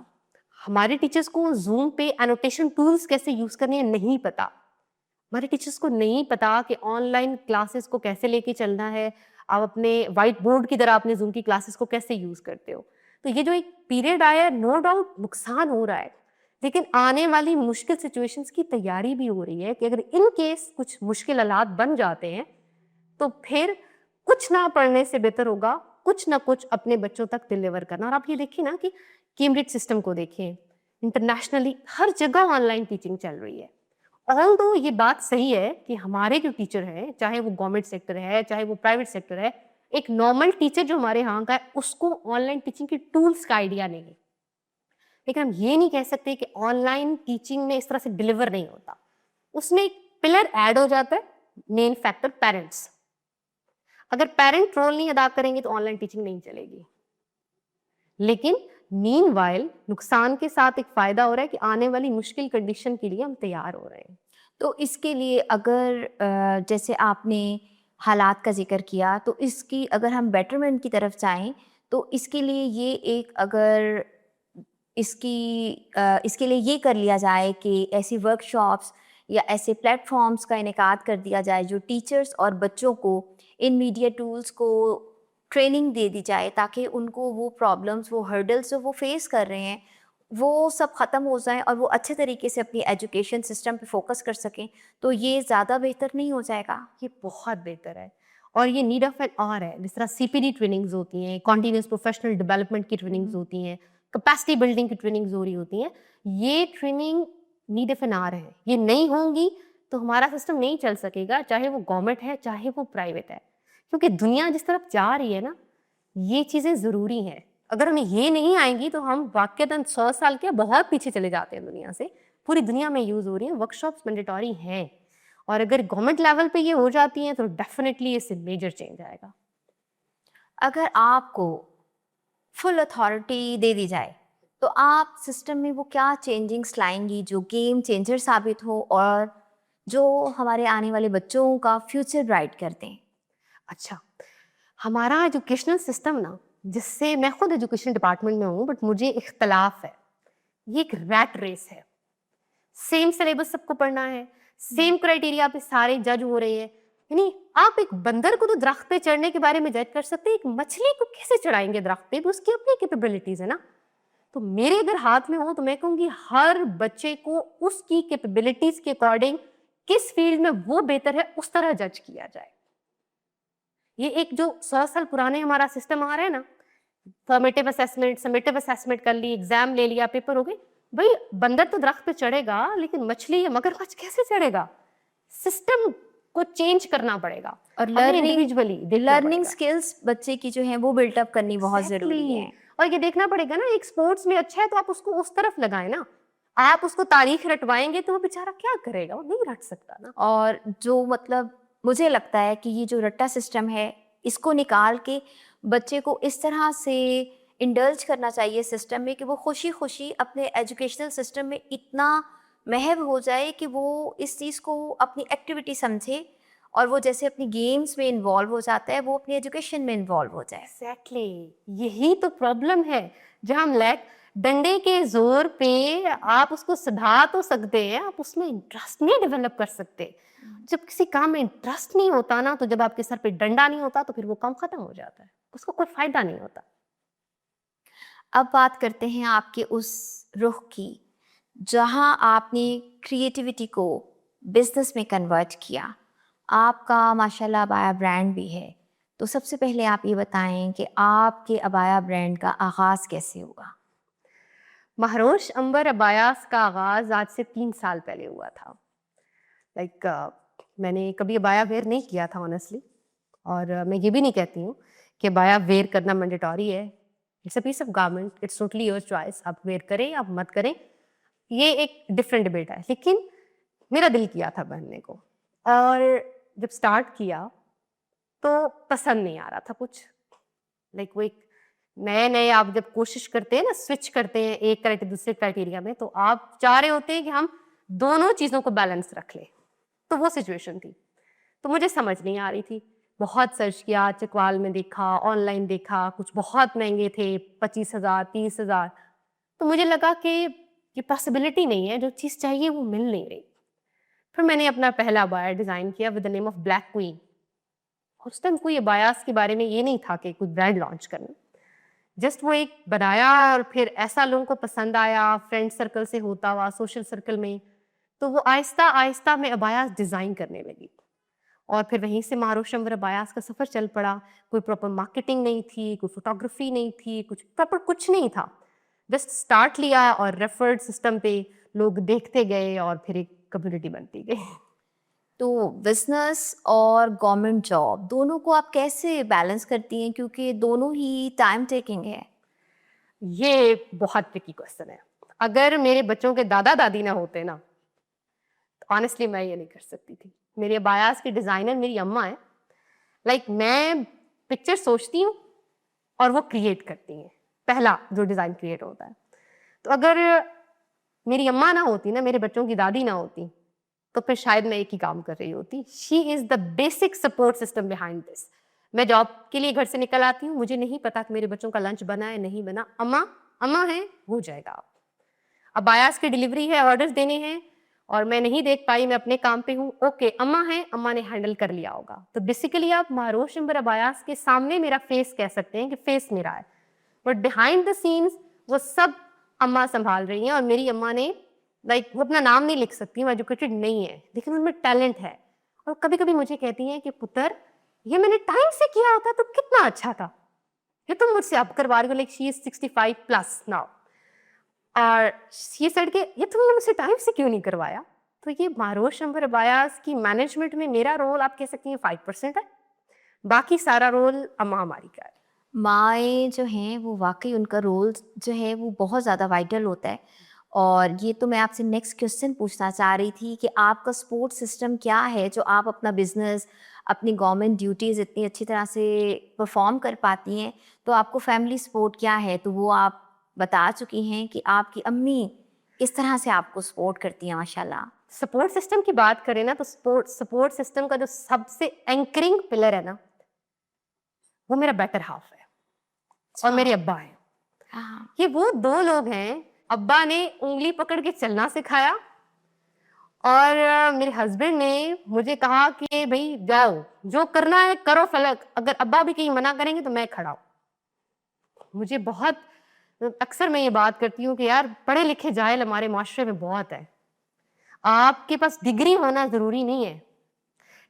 हमारे टीचर्स को जूम पे एनोटेशन टूल्स कैसे यूज़ करने हैं नहीं पता, हमारे टीचर्स को नहीं पता कि ऑनलाइन क्लासेस को कैसे लेके चलना है, आप अपने वाइट बोर्ड की तरह अपने जूम की क्लासेस को कैसे यूज़ करते हो। तो ये जो एक पीरियड आया है, नो डाउट नुकसान हो रहा है, लेकिन आने वाली मुश्किल सिचुएशंस की तैयारी भी हो रही है कि अगर इन केस कुछ मुश्किल हालात बन जाते हैं तो फिर कुछ ना पढ़ने से बेहतर होगा कुछ ना कुछ अपने बच्चों तक डिलीवर करना। और आप ये देखिए ना कि कैम्ब्रिज सिस्टम को देखिए, इंटरनेशनली हर जगह ऑनलाइन टीचिंग चल रही है। ऑल्दो ये बात सही है कि हमारे जो टीचर हैं, चाहे वो गवर्नमेंट सेक्टर है चाहे वो प्राइवेट सेक्टर है, एक नॉर्मल टीचर जो हमारे यहाँ का है उसको ऑनलाइन टीचिंग के टूल्स का आइडिया नहीं है। लेकिन हम ये नहीं कह सकते कि ऑनलाइन टीचिंग में इस तरह से डिलीवर नहीं होता। उसमें एक पिलर ऐड हो जाता है, मेन फैक्टर पेरेंट्स। अगर पेरेंट रोल नहीं अदा करेंगे तो ऑनलाइन टीचिंग नहीं चलेगी। लेकिन मीनवाइल नुकसान के साथ एक फायदा हो रहा है कि आने वाली मुश्किल कंडीशन के लिए हम तैयार हो रहे हैं। तो इसके लिए अगर जैसे आपने हालात का ज़िक्र किया, तो इसकी अगर हम बेटरमेंट की तरफ जाएँ, तो इसके लिए ये एक अगर इसके लिए ये कर लिया जाए कि ऐसी वर्कशॉप्स या ऐसे प्लेटफ़ॉर्म्स का इनेकाद कर दिया जाए जो टीचर्स और बच्चों को इन मीडिया टूल्स को ट्रेनिंग दे दी जाए, ताकि उनको वो प्रॉब्लम्स, वो हर्डल्स जो वो फेस कर रहे हैं, वो सब ख़त्म हो जाएँ और वो अच्छे तरीके से अपनी एजुकेशन सिस्टम पे फोकस कर सकें। तो ये ज़्यादा बेहतर नहीं हो जाएगा? ये बहुत बेहतर है और ये नीड ऑफ एन आवर है। जिस तरह सीपीडी ट्रेनिंग्स होती हैं, कॉन्टिन्यूस प्रोफेशनल डेवलपमेंट की ट्रेनिंग्स होती हैं, कैपेसिटी बिल्डिंग की ट्रेनिंग्स हो रही होती हैं, ये training need of an hour है। ये नहीं होंगी तो हमारा सिस्टम नहीं चल सकेगा, चाहे वो गवर्नमेंट है चाहे वो प्राइवेट है। क्योंकि दुनिया जिस तरफ जा रही है ना, ये चीज़ें ज़रूरी हैं। अगर हमें ये नहीं आएंगी तो हम वाक़ईतन 100 साल के बहुत पीछे चले जाते हैं दुनिया से। पूरी दुनिया में यूज़ हो रही है, वर्कशॉप्स मैंडेटरी हैं और अगर गवर्नमेंट लेवल पे ये हो जाती हैं तो डेफिनेटली इससे मेजर चेंज आएगा। अगर आपको फुल अथॉरिटी दे दी जाए, तो आप सिस्टम में वो क्या चेंजिंग्स लाएंगी जो गेम चेंजर साबित हो और जो हमारे आने वाले बच्चों का फ्यूचर ब्राइट कर दें? अच्छा, हमारा एजुकेशनल सिस्टम ना, जिससे मैं खुद एजुकेशन डिपार्टमेंट में हूँ बट मुझे इख्तलाफ है, ये एक रैट रेस है। सेम सिलेबस सबको पढ़ना है, सेम क्राइटेरिया पे सारे जज हो रहे हैं। यानी आप एक बंदर को तो दरख्त पे चढ़ने के बारे में जज कर सकते हैं, एक मछली को कैसे चढ़ाएंगे दरख्त पे? तो उसकी अपनी कैपेबिलिटीज है ना। तो मेरे अगर हाथ में हो तो मैं कहूँगी हर बच्चे को उसकी कैपेबिलिटीज के अकॉर्डिंग किस फील्ड में वो बेहतर है उस तरह जज किया जाए। ये एक जो 100 साल पुराने हमारा सिस्टम आ रहा है ना, फॉर्मेटिव असेसमेंट, समेटिव असेसमेंट कर ली, एग्जाम ले लिया, पेपर हो गए। भाई बंदर तो दरख्त पे चढ़ेगा लेकिन मछली या मगरमच्छ कैसे चढ़ेगा? सिस्टम को चेंज करना पड़ेगा और हमें इंडिविजुअली लर्निंग स्किल्स बच्चे की जो है वो बिल्टअप करनी बहुत ज़रूरी है। और ये देखना पड़ेगा ना, एक स्पोर्ट्स में अच्छा है तो आप उसको उस तरफ लगाएं ना। आप उसको तारीख रटवाएंगे तो वो बेचारा क्या करेगा? वो नहीं रट सकता ना। और जो मतलब मुझे लगता है कि ये जो रट्टा सिस्टम है, इसको निकाल के बच्चे को इस तरह से इंडल्ज करना चाहिए सिस्टम में कि वो खुशी खुशी अपने एजुकेशनल सिस्टम में इतना महव हो जाए कि वो इस चीज़ को अपनी एक्टिविटी समझे और वो जैसे अपनी गेम्स में इन्वॉल्व हो जाता है, वो अपनी एजुकेशन में इन्वॉल्व हो जाए। एग्जैक्टली, यही तो प्रॉब्लम है। जहाँ हम लैक डंडे के जोर पे आप उसको सधा तो सकते हैं, आप उसमें इंटरेस्ट नहीं डेवलप कर सकते। जब किसी काम में इंटरेस्ट नहीं होता ना, तो जब आपके सर पे डंडा नहीं होता तो फिर वो काम खत्म हो जाता है, उसको कोई फायदा नहीं होता। अब बात करते हैं आपके उस रुख की जहां आपने क्रिएटिविटी को बिजनेस में कन्वर्ट किया। आपका माशाल्लाह अबाया ब्रांड भी है, तो सबसे पहले आप ये बताएं कि आपके अबाया ब्रांड का आगाज़ कैसे हुआ? महरोश अंबर अबायास का आगाज आज से 3 साल पहले हुआ था। मैंने कभी अबाया वेयर नहीं किया था ऑनेस्टली, और मैं ये भी नहीं कहती हूँ कि अबाया वेयर करना मैंडेटरी है। It's a piece of garment, it's totally your choice, आप वेयर करें आप मत करें, ये एक डिफरेंट डिबेट है। लेकिन मेरा दिल किया था पहनने को, और जब स्टार्ट किया तो पसंद नहीं आ रहा था कुछ। वो एक नए नए आप जब कोशिश करते हैं ना, स्विच करते हैं एक क्राइटेरिया दूसरे क्राइटेरिया में, तो आप चाह रहे होते हैं कि हम दोनों चीज़ों को बैलेंस रख लें। तो वो सिचुएशन थी, तो मुझे समझ नहीं आ रही थी। बहुत सर्च किया, चकवाल में देखा, ऑनलाइन देखा, कुछ बहुत महंगे थे, 25,000 30,000। तो मुझे लगा कि ये पॉसिबिलिटी नहीं है, जो चीज़ चाहिए वो मिल नहीं रही। फिर मैंने अपना पहला अबाया डिज़ाइन किया with the name of black queen. उस टाइम कोई अबायास के बारे में ये नहीं था कि कोई ब्रांड लॉन्च करना, जस्ट वो एक बनाया और फिर ऐसा लोगों को पसंद आया, फ्रेंड सर्कल से होता हुआ सोशल सर्कल में, तो वो आहिस्ता आहिस्ता मैं अबायास डिज़ाइन करने लगी। और फिर वहीं से महरोश अंबर अबायास का सफ़र चल पड़ा। कोई प्रॉपर मार्केटिंग नहीं थी, कोई फोटोग्राफी नहीं थी, कुछ प्रॉपर कुछ नहीं था। जस्ट स्टार्ट लिया और रेफर्ड सिस्टम पे लोग देखते गए और फिर एक कम्युनिटी बनती गई। तो बिजनेस और गवर्नमेंट जॉब दोनों को आप कैसे बैलेंस करती हैं, क्योंकि दोनों ही टाइम टेकिंग है? ये बहुत ट्रिकी क्वेश्चन है। अगर मेरे बच्चों के दादा दादी ना होते ना, तो ऑनेस्टली मैं ये नहीं कर सकती थी। मेरे अबायास की डिज़ाइनर मेरी अम्मा है। लाइक मैं पिक्चर सोचती हूँ और वो क्रिएट करती हैं, पहला जो डिज़ाइन क्रिएट होता है। तो अगर मेरी अम्मा ना होती ना, मेरे बच्चों की दादी ना होती, तो फिर शायद मैं एक ही काम कर रही होती। She is the basic support system behind this. मैं जॉब के लिए घर से निकल आती हूँ, मुझे नहीं पता कि मेरे बच्चों का लंच बना है नहीं बना, अम्मा अम्मा है, हो जाएगा। अब अयास की डिलीवरी है, ऑर्डर्स देने हैं और मैं नहीं देख पाई, मैं अपने काम पे हूँ, ओके अम्मा है, अम्मा ने हैंडल कर लिया होगा। तो बेसिकली आप मारोश नंबर अबायास के सामने मेरा फेस कह सकते हैं कि फेस मेरा है, बट बिहाइंड द सीन्स वो सब अम्मा संभाल रही हैं। और मेरी अम्मा ने लाइक वो अपना नाम नहीं लिख सकती, वो एजुकेटेड नहीं है, लेकिन उनमें टैलेंट है। और कभी कभी मुझे कहती हैं कि पुत्र ये मैंने टाइम से किया होता तो कितना अच्छा था, ये तुम मुझसे अब करवा रही हो। Like she is 65 plus now और ये सेड के ये तुमने मुझसे टाइम से क्यों नहीं करवाया। तो ये मारोश नंबर अबायास की मैनेजमेंट में मेरा रोल आप कह सकती हैं 5% है, बाकी सारा रोल अम्मा हमारी का है। माएँ जो हैं वो वाक़ई उनका रोल जो है वो बहुत ज़्यादा वाइटल होता है। और ये तो मैं आपसे नेक्स्ट क्वेश्चन पूछना चाह रही थी कि आपका सपोर्ट सिस्टम क्या है जो आप अपना बिज़नेस, अपनी गवर्नमेंट ड्यूटीज़ इतनी अच्छी तरह से परफ़ॉर्म कर पाती हैं, तो आपको फैमिली सपोर्ट क्या है? तो वो आप बता चुकी हैं कि आपकी अम्मी इस तरह से आपको सपोर्ट करती हैं माशाल्लाह। सपोर्ट सिस्टम की बात करें ना, तो सपोर्ट सिस्टम का जो सबसे एंकरिंग पिलर है ना, वो मेरा बेटर हाफ है और मेरे अब्बा हैं। हाँ। ये वो दो लोग हैं, अब्बा ने उंगली पकड़ के चलना सिखाया और मेरे हस्बैंड ने मुझे कहा कि भाई जाओ जो करना है करो फलक, अगर अब्बा भी कहीं मना करेंगे तो मैं खड़ा हूं। मुझे बहुत अक्सर मैं ये बात करती हूँ कि यार पढ़े लिखे जाहिल हमारे माशरे में बहुत है। आपके पास डिग्री होना जरूरी नहीं है।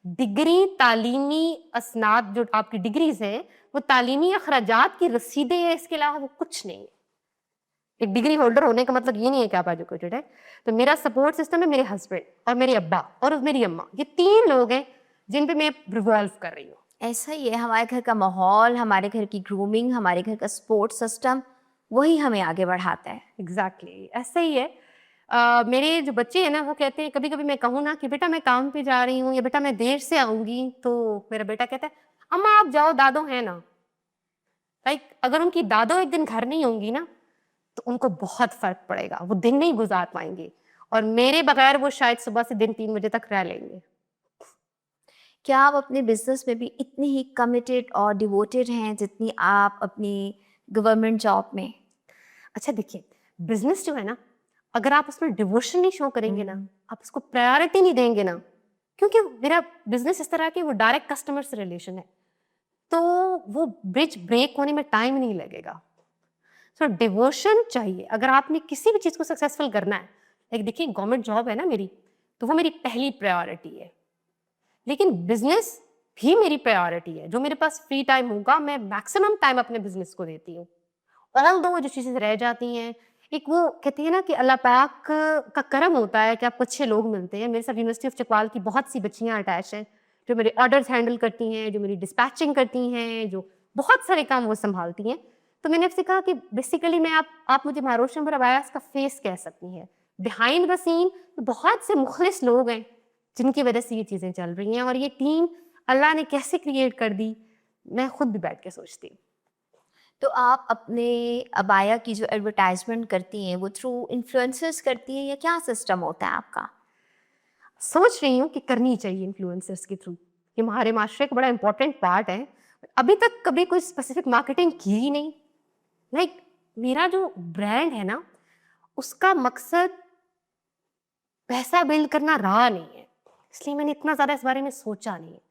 डिग्री तालीमी असनाद जो आपकी डिग्रीज है वो तालीमी अखराजात की रसीदें हैं, इसके अलावा वो कुछ नहीं है। एक डिग्री होल्डर होने का मतलब ये नहीं है कि आप एजुकेटेड है। तो मेरा सपोर्ट सिस्टम है मेरे हस्बैंड और मेरे अब्बा और मेरी अम्मा, ये तीन लोग हैं जिन पे मैं रिवॉल्व कर रही हूँ। ऐसा ही है, हमारे घर का माहौल, हमारे घर की ग्रूमिंग, हमारे घर का सपोर्ट सिस्टम वही हमें आगे बढ़ाता है। एग्जैक्टली ऐसा ही है। मेरे जो बच्चे हैं ना वो कहते हैं, कभी कभी मैं कहूँ ना कि बेटा मैं काम पे जा रही हूँ या बेटा मैं देर से आऊंगी, तो मेरा बेटा कहता है अम्मा आप जाओ दादो है ना। लाइक अगर उनकी दादो एक दिन घर नहीं होंगी ना तो उनको बहुत फर्क पड़ेगा, वो दिन नहीं गुजार पाएंगे और मेरे बगैर वो शायद सुबह से दिन 3 बजे तक रह लेंगे। क्या आप अपने बिजनेस में भी इतनी ही कमिटेड और डिवोटेड हैं जितनी आप अपनी गवर्नमेंट जॉब में? अच्छा देखिए, बिजनेस जो है ना, अगर आप उसमें डिवोशन नहीं शो करेंगे ना, आप उसको प्रायोरिटी नहीं देंगे ना, क्योंकि मेरा बिजनेस इस तरह की वो डायरेक्ट कस्टमर से रिलेशन है, तो वो ब्रिज ब्रेक होने में टाइम नहीं लगेगा। सो डिवोशन चाहिए अगर आपने किसी भी चीज को सक्सेसफुल करना है। लाइक देखिए गवर्नमेंट जॉब है ना मेरी, तो वो मेरी पहली प्रायोरिटी है, लेकिन बिजनेस भी मेरी प्रायोरिटी है। जो मेरे पास फ्री टाइम होगा मैं मैक्सिमम टाइम अपने बिजनेस को देती हूँ। ऑल दो जो चीजें रह जाती हैं, एक वो कहते हैं ना कि अल्लाह पाक का करम होता है कि आपको अच्छे लोग मिलते हैं। मेरे साथ यूनिवर्सिटी ऑफ चकवाल की बहुत सी बच्चियां अटैच हैं जो मेरे ऑर्डर्स हैंडल करती हैं, जो मेरी डिस्पैचिंग करती हैं, जो बहुत सारे काम वो संभालती हैं। तो मैंने आपसे कहा कि बेसिकली मैं आप मुझे मारोश नंबर अबायास का फेस कह सकती हैं। बिहाइंड द सीन बहुत से मुखलिस लोग हैं जिनकी वजह से ये चीज़ें चल रही हैं, और ये टीम अल्लाह ने कैसे क्रिएट कर दी, मैं खुद भी बैठ के सोचती हूँ। तो आप अपने अबाया की जो एडवर्टाइजमेंट करती हैं वो थ्रू इन्फ्लुएंसर्स करती हैं या क्या सिस्टम होता है आपका? सोच रही हूँ कि करनी चाहिए इन्फ्लुएंसर्स के थ्रू, ये हमारे माशरे का बड़ा इंपॉर्टेंट पार्ट है। अभी तक कभी कोई स्पेसिफिक मार्केटिंग की ही नहीं। लाइक मेरा जो ब्रांड है ना, उसका मकसद पैसा बिल्ड करना रहा नहीं है, इसलिए मैंने इतना ज़्यादा इस बारे में सोचा नहीं है।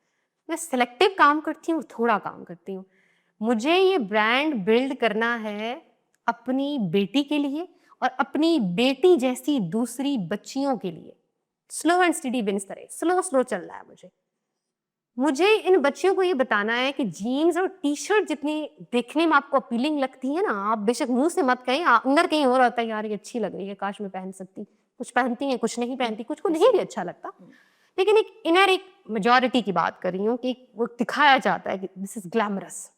मैं सिलेक्टिव काम करती हूँ, थोड़ा काम करती हूँ। मुझे ये ब्रांड बिल्ड करना है अपनी बेटी के लिए और अपनी बेटी जैसी दूसरी बच्चियों के लिए। Slow and steady wins the race, slow slow चल रहा है। मुझे इन बच्चियों को ये बताना है कि जीन्स और टी शर्ट जितनी देखने में आपको अपीलिंग लगती है ना, आप बेशक मुंह से मत कहें, अंदर कहीं और होता है यार ये अच्छी लग रही है, काश मैं पहन सकती। कुछ पहनती हैं, कुछ नहीं पहनती, कुछ को नहीं भी अच्छा लगता, लेकिन एक इनर एक मेजॉरिटी की बात कर रही हूँ कि वो दिखाया जाता है कि दिस इज ग्लैमरस।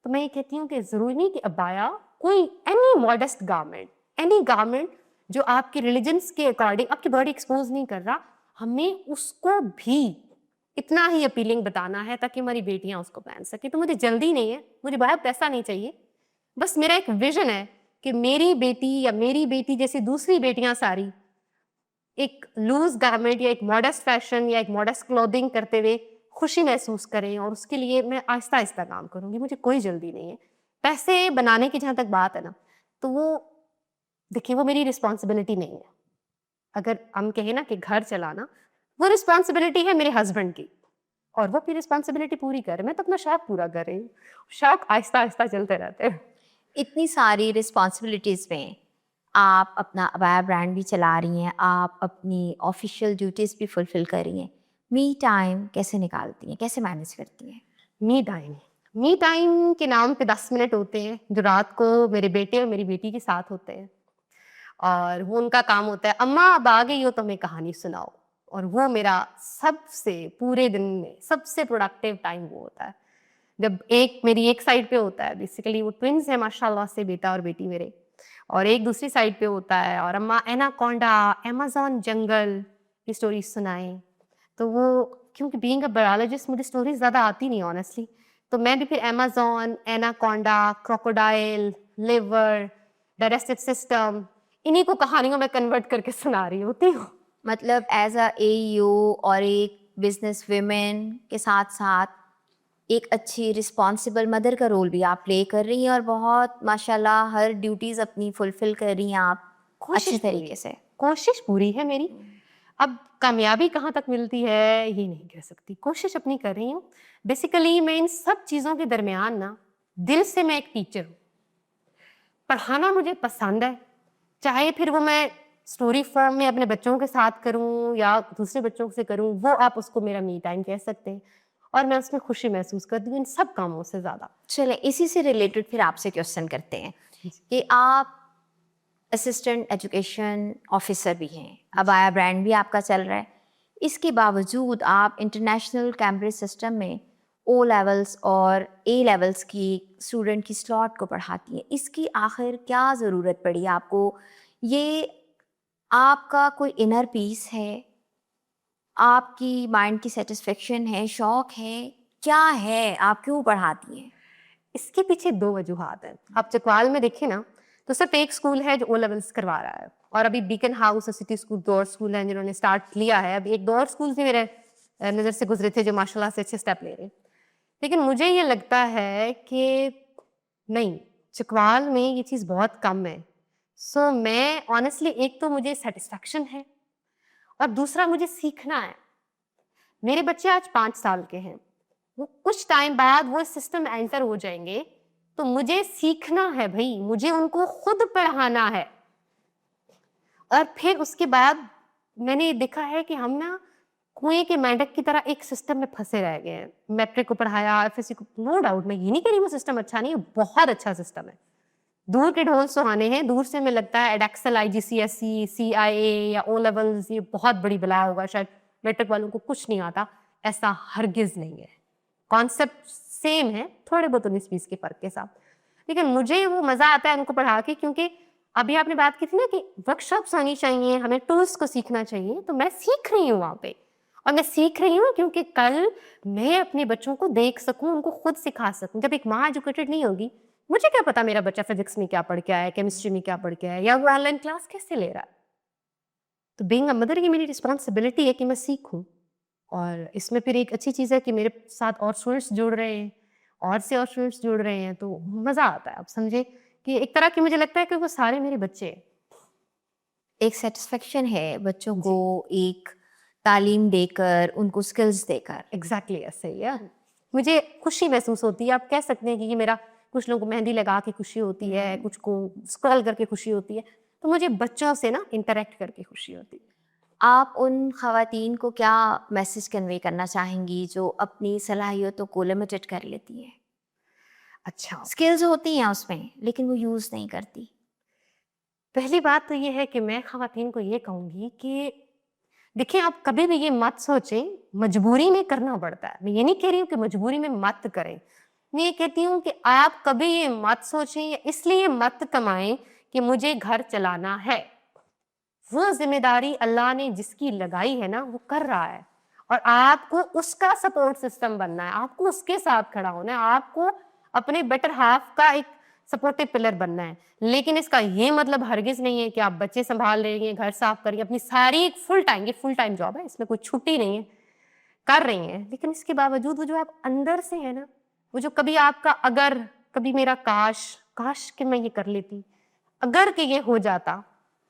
तो मैं ये कहती हूँ कि जरूरी नहीं कि अबाया कोई any modest garment, any garment जो आपके रिलीजन्स के अकॉर्डिंग आपकी बॉडी एक्सपोज नहीं कर रहा, हमें उसको भी इतना ही अपीलिंग बताना है ताकि हमारी बेटियां उसको पहन सके। तो मुझे जल्दी नहीं है, मुझे बहुत पैसा नहीं चाहिए, बस मेरा एक विजन है कि मेरी बेटी या मेरी बेटी जैसी दूसरी बेटियां सारी एक लूज गारमेंट या एक मॉडेस्ट फैशन या एक मॉडेस्ट क्लोथिंग करते हुए खुशी महसूस करें, और उसके लिए मैं आहिस्ता आहिस्ता काम करूंगी। मुझे कोई जल्दी नहीं है। पैसे बनाने की जहां तक बात है ना, तो वो देखिए वो मेरी रिस्पॉन्सिबिलिटी नहीं है। अगर हम कहें ना कि घर चलाना, वो रिस्पॉन्सिबिलिटी है मेरे हस्बैंड की, और वो अपनी रिस्पॉन्सिबिलिटी पूरी कर रहे हैं। मैं तो अपना शौक पूरा कर रही हूँ। शौक आहिस्ता आहिस्ता चलते रहते हैं। इतनी सारी रिस्पॉन्सिबिलिटीज़ में आप अपना अबाया ब्रांड भी चला रही हैं, आप अपनी ऑफिशियल ड्यूटीज़ भी फुलफ़िल कर रही हैं। मी टाइम कैसे निकालती हैं, कैसे मैनेज करती हैं? मी टाइम के नाम पे 10 मिनट होते हैं जो रात को मेरे बेटे और मेरी बेटी के साथ होते हैं, और वो उनका काम होता है, अम्मा अब आ गई हो तो हमें कहानी सुनाओ। और वो मेरा सबसे पूरे दिन में सबसे प्रोडक्टिव टाइम वो होता है। जब मेरी एक साइड पे होता है, बेसिकली वो ट्विन्स है माशाल्लाह से, बेटा और बेटी मेरे, और एक दूसरी साइड पे होता है, और अम्मा एनाकोंडा, अमेज़न जंगल की स्टोरी सुनाएं। तो वो, क्योंकि बीइंग अ बायोलॉजिस्ट मुझे स्टोरीज ज़्यादा आती नहीं ऑनेस्टली, तो मैं भी फिर Amazon, anaconda, crocodile, liver, digestive system, इन्हीं को कहानियों में कन्वर्ट करके सुना रही होती हूँ। मतलब एज अ एईओ और एक बिजनेस वुमेन के साथ साथ एक अच्छी रिस्पॉन्सिबल मदर का रोल भी आप प्ले कर रही हैं, और बहुत माशाल्लाह हर ड्यूटीज़ अपनी फुलफ़िल कर रही हैं आप अच्छे तरीके से। कोशिश पूरी है मेरी। अब कामयाबी कहाँ तक मिलती है ये नहीं कह सकती, कोशिश अपनी कर रही हूँ। बेसिकली मैं इन सब चीज़ों के दरमियान ना, दिल से मैं एक टीचर हूँ। पढ़ाना मुझे पसंद है, चाहे फिर वो मैं स्टोरी फॉर्म में अपने बच्चों के साथ करूँ या दूसरे बच्चों से करूँ, वो आप उसको मेरा मी टाइम कह सकते हैं, और मैं उसमें खुशी महसूस करती हूँ इन सब कामों से ज़्यादा। चलें इसी से रिलेटेड फिर आपसे क्वेश्चन करते हैं कि आप असिस्टेंट एजुकेशन ऑफिसर भी हैं, अबाया ब्रांड भी आपका चल रहा है, इसके बावजूद आप इंटरनेशनल कैम्ब्रिज सिस्टम में ओ लेवल्स और ए लेवल्स की स्टूडेंट की स्लॉट को पढ़ाती हैं। इसकी आखिर क्या ज़रूरत पड़ी आपको? ये आपका कोई इनर पीस है, आपकी माइंड की सेटिस्फेक्शन है, शौक है, क्या है, आप क्यों पढ़ाती हैं? इसके पीछे 2 वजूहात हैं। आप चकवाल में देखें ना, तो सिर्फ एक स्कूल है जो ओ लेवल्स करवा रहा है, और अभी बीकन हाउस और सिटी स्कूल 2 और स्कूल हैं जिन्होंने स्टार्ट लिया है। अभी एक 2 और स्कूल भी मेरे नज़र से गुजरे थे जो माशाल्लाह से अच्छे स्टेप ले रहे हैं। लेकिन मुझे ये लगता है कि नहीं, चकवाल में ये चीज़ बहुत कम है। सो मैं ऑनेस्टली, एक तो मुझे सेटिस्फेक्शन है, और दूसरा मुझे सीखना है। मेरे बच्चे आज 5 साल के हैं, वो कुछ टाइम बाद वो सिस्टम में एंटर हो जाएंगे, तो मुझे सीखना है भाई, मुझे उनको खुद पढ़ाना है। और फिर उसके बाद मैंने देखा है कि हम ना कुएं के मेंढक की तरह एक सिस्टम में फंसे रह गए हैं। मैट्रिक को पढ़ाया, एफएससी को, नो डाउट, मैं ये नहीं कह रही वो सिस्टम अच्छा नहीं है, बहुत अच्छा सिस्टम है। दूर के ढोल सुहाने हैं, दूर से हमें लगता है एडेक्सल, आईजीसीएसई, सीआईए या ओ लेवल्स ये बहुत बड़ी बला होगा, शायद मैट्रिक वालों को कुछ नहीं आता। ऐसा हरगिज नहीं है, कॉन्सेप्ट सेम है, थोड़े बहुत 19-20 के फर्क के साथ। लेकिन मुझे वो मजा आता है उनको पढ़ा के, क्योंकि अभी आपने बात की थी ना कि वर्कशॉप्स होनी चाहिए, हमें टूल्स को सीखना चाहिए, तो मैं सीख रही हूँ वहाँ पे। और मैं सीख रही हूँ क्योंकि कल मैं अपने बच्चों को देख सकूं, उनको खुद सिखा सकूं। जब एक माँ एजुकेटेड नहीं होगी, मुझे क्या पता मेरा बच्चा फिजिक्स में क्या पढ़ के आया है, केमिस्ट्री में क्या पढ़ के आया है, या वो ऑनलाइन क्लास कैसे ले रहा है। तो बीइंग अ मदर ये मेरी रिस्पॉन्सिबिलिटी है कि मैं सीखूं। और इसमें फिर एक अच्छी चीज़ है कि मेरे साथ और स्टूडेंट्स जुड़ रहे हैं, और से और स्टूडेंट्स जुड़ रहे हैं, तो मज़ा आता है। आप समझे कि एक तरह की मुझे लगता है कि वो सारे मेरे बच्चे हैं। एक सेटिस्फेक्शन है बच्चों को एक तालीम देकर, उनको स्किल्स देकर। एग्जैक्टली ऐसे ही है। मुझे खुशी महसूस होती है। आप कह सकते हैं कि ये मेरा, कुछ लोगों को मेहंदी लगा के खुशी होती है, कुछ को स्क्रॉल करके खुशी होती है, तो मुझे बच्चों से ना इंटरेक्ट करके खुशी होती है। आप उन ख़वातीन को क्या मैसेज कन्वे करना चाहेंगी जो अपनी सलाहियतों को लिमिटेड कर लेती हैं? अच्छा, स्किल्स होती हैं उसमें, लेकिन वो यूज़ नहीं करती। पहली बात तो ये है कि मैं ख़वातीन को ये कहूँगी कि देखिए, आप कभी भी ये मत सोचें, मजबूरी में करना पड़ता है। मैं ये नहीं कह रही हूँ कि मजबूरी में मत करें। मैं ये कहती हूँ कि आप कभी ये मत सोचें या इसलिए मत कमाएं कि मुझे घर चलाना है। वो जिम्मेदारी अल्लाह ने जिसकी लगाई है ना, वो कर रहा है, और आपको उसका सपोर्ट सिस्टम बनना है, आपको उसके साथ खड़ा होना है, आपको अपने बेटर हाफ का एक सपोर्टिव पिलर बनना है। लेकिन इसका ये मतलब हरगिज नहीं है कि आप बच्चे संभाल रही हैं, घर साफ करिए, अपनी सारी एक फुल टाइम जॉब है, इसमें कोई छुट्टी नहीं है, कर रही हैं। लेकिन इसके बावजूद वो जो आप अंदर से है ना, वो जो कभी आपका अगर, कभी मेरा काश, काश कि मैं ये कर लेती, अगर कि ये हो जाता,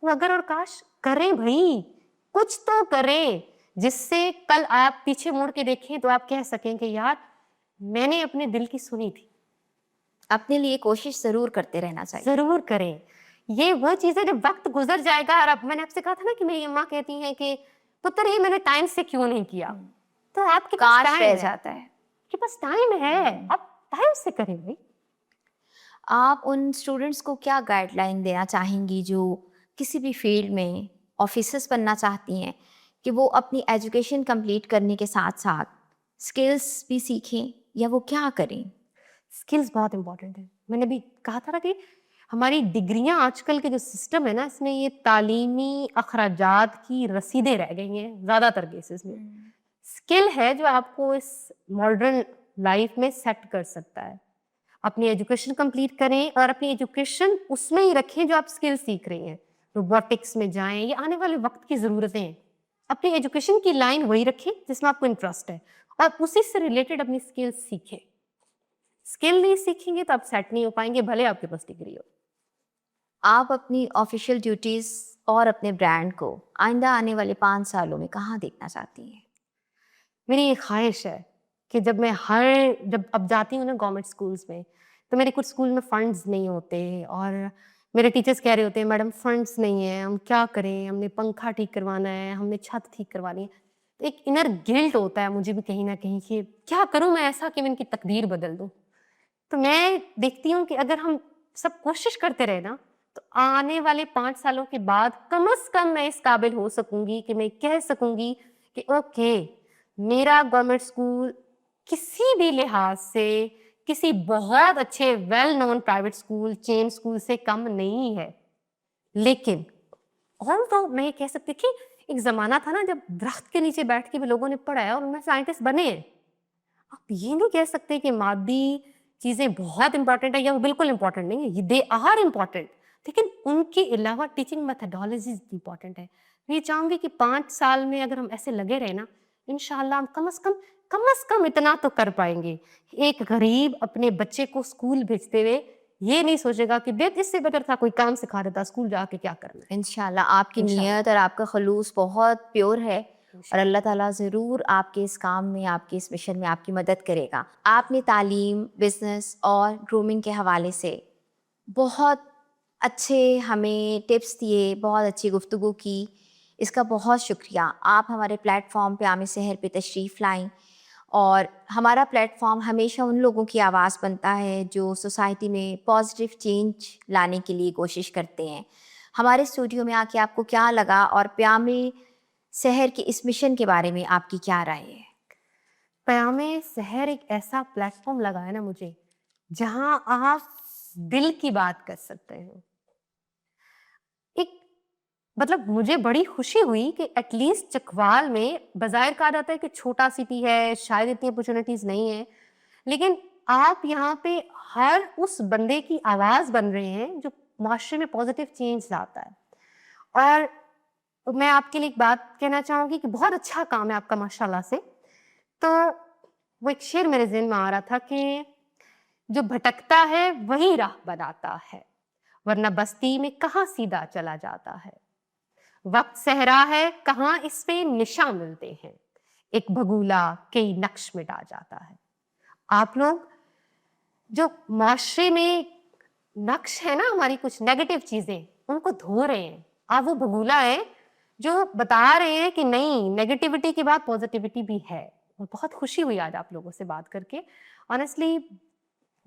वो अगर और काश करें भाई, कुछ तो करें, जिससे कल आप पीछे मुड़ के देखें तो आप कह सकें कि यार मैंने अपने दिल की सुनी थी। अपने लिए कोशिश ज़रूर करते रहना चाहिए। जरूर करें। ये वो चीज है, जब वक्त गुजर जाएगा, और अब मैंने आपसे कहा था ना कि मेरी अम्मा कहती हैं कि पुत्र ये मैंने टाइम से क्यों नहीं किया, तो आपके पास काश टाइम रह है, जाता है। आपके पास टाइम है, आप टाइम से करें भाई। आप उन स्टूडेंट्स को क्या गाइडलाइन देना चाहेंगी जो किसी भी फील्ड में ऑफिसर्स बनना चाहती हैं, कि वो अपनी एजुकेशन कंप्लीट करने के साथ साथ स्किल्स भी सीखें, या वो क्या करें? स्किल्स बहुत इंपॉर्टेंट है। मैंने भी कहा था ना कि हमारी डिग्रियां, आजकल के जो सिस्टम है ना, इसमें ये तालीमी अखराजात की रसीदें रह गई हैं ज़्यादातर केसेस में। स्किल है जो आपको इस मॉडर्न लाइफ में सेट कर सकता है। अपनी एजुकेशन कंप्लीट करें और अपनी एजुकेशन उसमें ही रखें जो आप स्किल सीख रही हैं। रोबोटिक्स में जाएं, ये आने वाले वक्त की ज़रूरतें हैं। अपनी एजुकेशन की लाइन वही रखें जिसमें आपको इंटरेस्ट है, और उसी से रिलेटेड अपनी स्किल सीखें। स्किल नहीं सीखेंगे तो आप सेट नहीं हो पाएंगे, भले आपके पास डिग्री हो। आप अपनी ऑफिशियल ड्यूटीज़ और अपने ब्रांड को आइंदा आने वाले 5 सालों में कहाँ देखना चाहती हैं? मेरी ये ख्वाहिश है कि जब अब जाती हूँ ना गवर्नमेंट स्कूल्स में, तो मेरे कुछ स्कूल में फंड्स नहीं होते, और मेरे टीचर्स कह रहे होते हैं मैडम फंड्स नहीं है, हम क्या करें, हमने पंखा ठीक करवाना है, हमने छत ठीक करवानी है। तो एक इनर गिल्ट होता है मुझे भी कहीं ना कहीं कि क्या करूं मैं ऐसा कि मैं इनकी तकदीर बदल दूं। तो मैं देखती हूँ कि अगर हम सब कोशिश करते रहे ना, तो आने वाले 5 सालों के बाद कम से कम मैं इस काबिल हो सकूंगी कि मैं कह सकूंगी कि ओके, मेरा गवर्नमेंट स्कूल किसी भी लिहाज से किसी बहुत अच्छे well known private school, chain school से कम नहीं है। लेकिन और तो मैं ये कह सकती कि एक जमाना था ना जब दरख्त के नीचे बैठ के भी लोगों ने पढ़ाया और उनमें साइंटिस्ट बने हैं। आप ये नहीं कह सकते कि मादी चीजें बहुत इंपॉर्टेंट है या वो बिल्कुल इंपॉर्टेंट नहीं है, दे आर इंपॉर्टेंट, लेकिन उनके अलावा टीचिंग मेथडोलॉजी इंपॉर्टेंट है। मैं ये चाहूंगी कि 5 साल में अगर हम ऐसे लगे रहे ना, इंशाल्लाह हम कम से कम इतना तो कर पाएंगे। एक गरीब अपने बच्चे को स्कूल भेजते हुए ये नहीं सोचेगा कि बेट इससे बेटर था कोई काम सिखा देता, स्कूल जाके क्या करना है। इंशाल्लाह आपकी इंशाल्लाह। नीयत और आपका खलूस बहुत प्योर है, और अल्लाह ताला ज़रूर आपके इस काम में, आपके इस मिशन में आपकी मदद करेगा। आपने तालीम, बिज़नेस और ग्रूमिंग के हवाले से बहुत अच्छे हमें टिप्स दिए, बहुत अच्छी गुफ्तगू की, इसका बहुत शुक्रिया। आप हमारे प्लेटफॉर्म पे आमे सहर पे तशरीफ़ लाईं, और हमारा प्लेटफॉर्म हमेशा उन लोगों की आवाज़ बनता है जो सोसाइटी में पॉजिटिव चेंज लाने के लिए कोशिश करते हैं। हमारे स्टूडियो में आके आपको क्या लगा, और प्यामे सहर के इस मिशन के बारे में आपकी क्या राय है? प्यामे सहर एक ऐसा प्लेटफॉर्म लगा है ना मुझे, जहां आप दिल की बात कर सकते हैं। एक मतलब मुझे बड़ी खुशी हुई कि एटलीस्ट चकवाल में, बजाय कहा जाता है कि छोटा सिटी है, शायद इतनी अपॉर्चुनिटीज नहीं है, लेकिन आप यहाँ पे हर उस बंदे की आवाज बन रहे हैं जो माशरे में पॉजिटिव चेंज लाता है। और मैं आपके लिए एक बात कहना चाहूंगी कि बहुत अच्छा काम है आपका माशाल्लाह से। तो वो एक शेर मेरे ज़हन में आ रहा था कि जो भटकता है वही राह बनाता है, वरना बस्ती में कहाँ सीधा चला जाता है। वक्त सहरा है कहाँ इस पे निशान मिलते हैं, एक भगूला कई नक्श मिटा जाता है। आप लोग जो माशरे में नक्श है ना, हमारी कुछ नेगेटिव चीजें, उनको धो रहे हैं। आप वो भगूला है जो बता रहे हैं कि नहीं, नेगेटिविटी के बाद पॉजिटिविटी भी है। और बहुत खुशी हुई आज आप लोगों से बात करके। ऑनेस्टली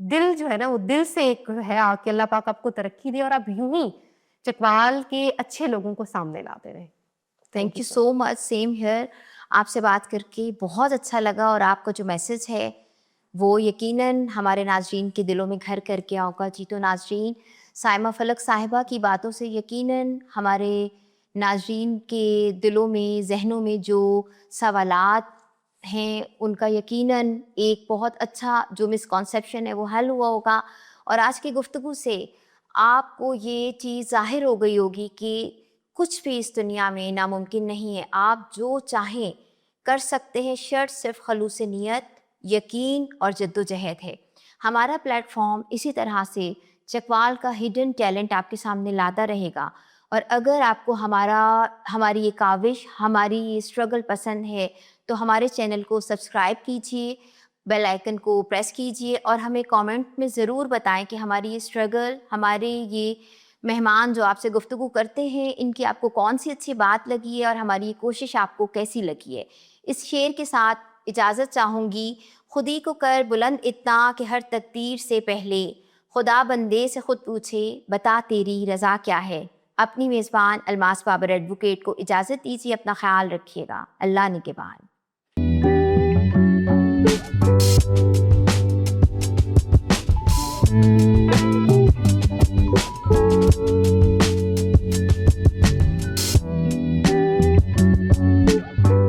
दिल जो है ना, वो दिल से एक है कि अल्लाह पाक आपको तरक्की दे और आप यूं ही चकवाल के अच्छे लोगों को सामने लाते रहे। Thank you so much, same here. आपसे बात करके बहुत अच्छा लगा, और आपका जो मैसेज है वो यकीनन हमारे नाजरीन के दिलों में घर करके होगा। जी तो नाजरीन, साइमा फलक साहिबा की बातों से यकीनन हमारे नाज़रीन के दिलों में, ज़हनों में जो सवालात हैं, उनका यकीनन एक बहुत अच्छा जो मिसकॉन्सेप्शन है वो हल हुआ होगा। और आज की गुफ्तगू से आपको ये चीज़ ज़ाहिर हो गई होगी कि कुछ भी इस दुनिया में नामुमकिन नहीं है। आप जो चाहें कर सकते हैं, शर्त सिर्फ खलूस नीयत, यकीन और जद्दोजहद है। हमारा प्लेटफॉर्म इसी तरह से चकवाल का हिडन टैलेंट आपके सामने लाता रहेगा। और अगर आपको हमारी ये काविश, हमारी ये स्ट्रगल पसंद है, तो हमारे चैनल को सब्सक्राइब कीजिए, बेल आइकन को प्रेस कीजिए और हमें कमेंट में ज़रूर बताएं कि हमारी ये स्ट्रगल, हमारे ये मेहमान जो आपसे गुफ्तगू करते हैं, इनकी आपको कौन सी अच्छी बात लगी है और हमारी ये कोशिश आपको कैसी लगी है। इस शेर के साथ इजाज़त चाहूँगी। खुदी को कर बुलंद इतना कि हर तकदीर से पहले खुदा बंदे से खुद पूछे, बता तेरी रज़ा क्या है। अपनी मेज़बान अलमास बाबर एडवोकेट को इजाज़त दीजिए। अपना ख्याल रखिएगा। अल्लाह निगहबान।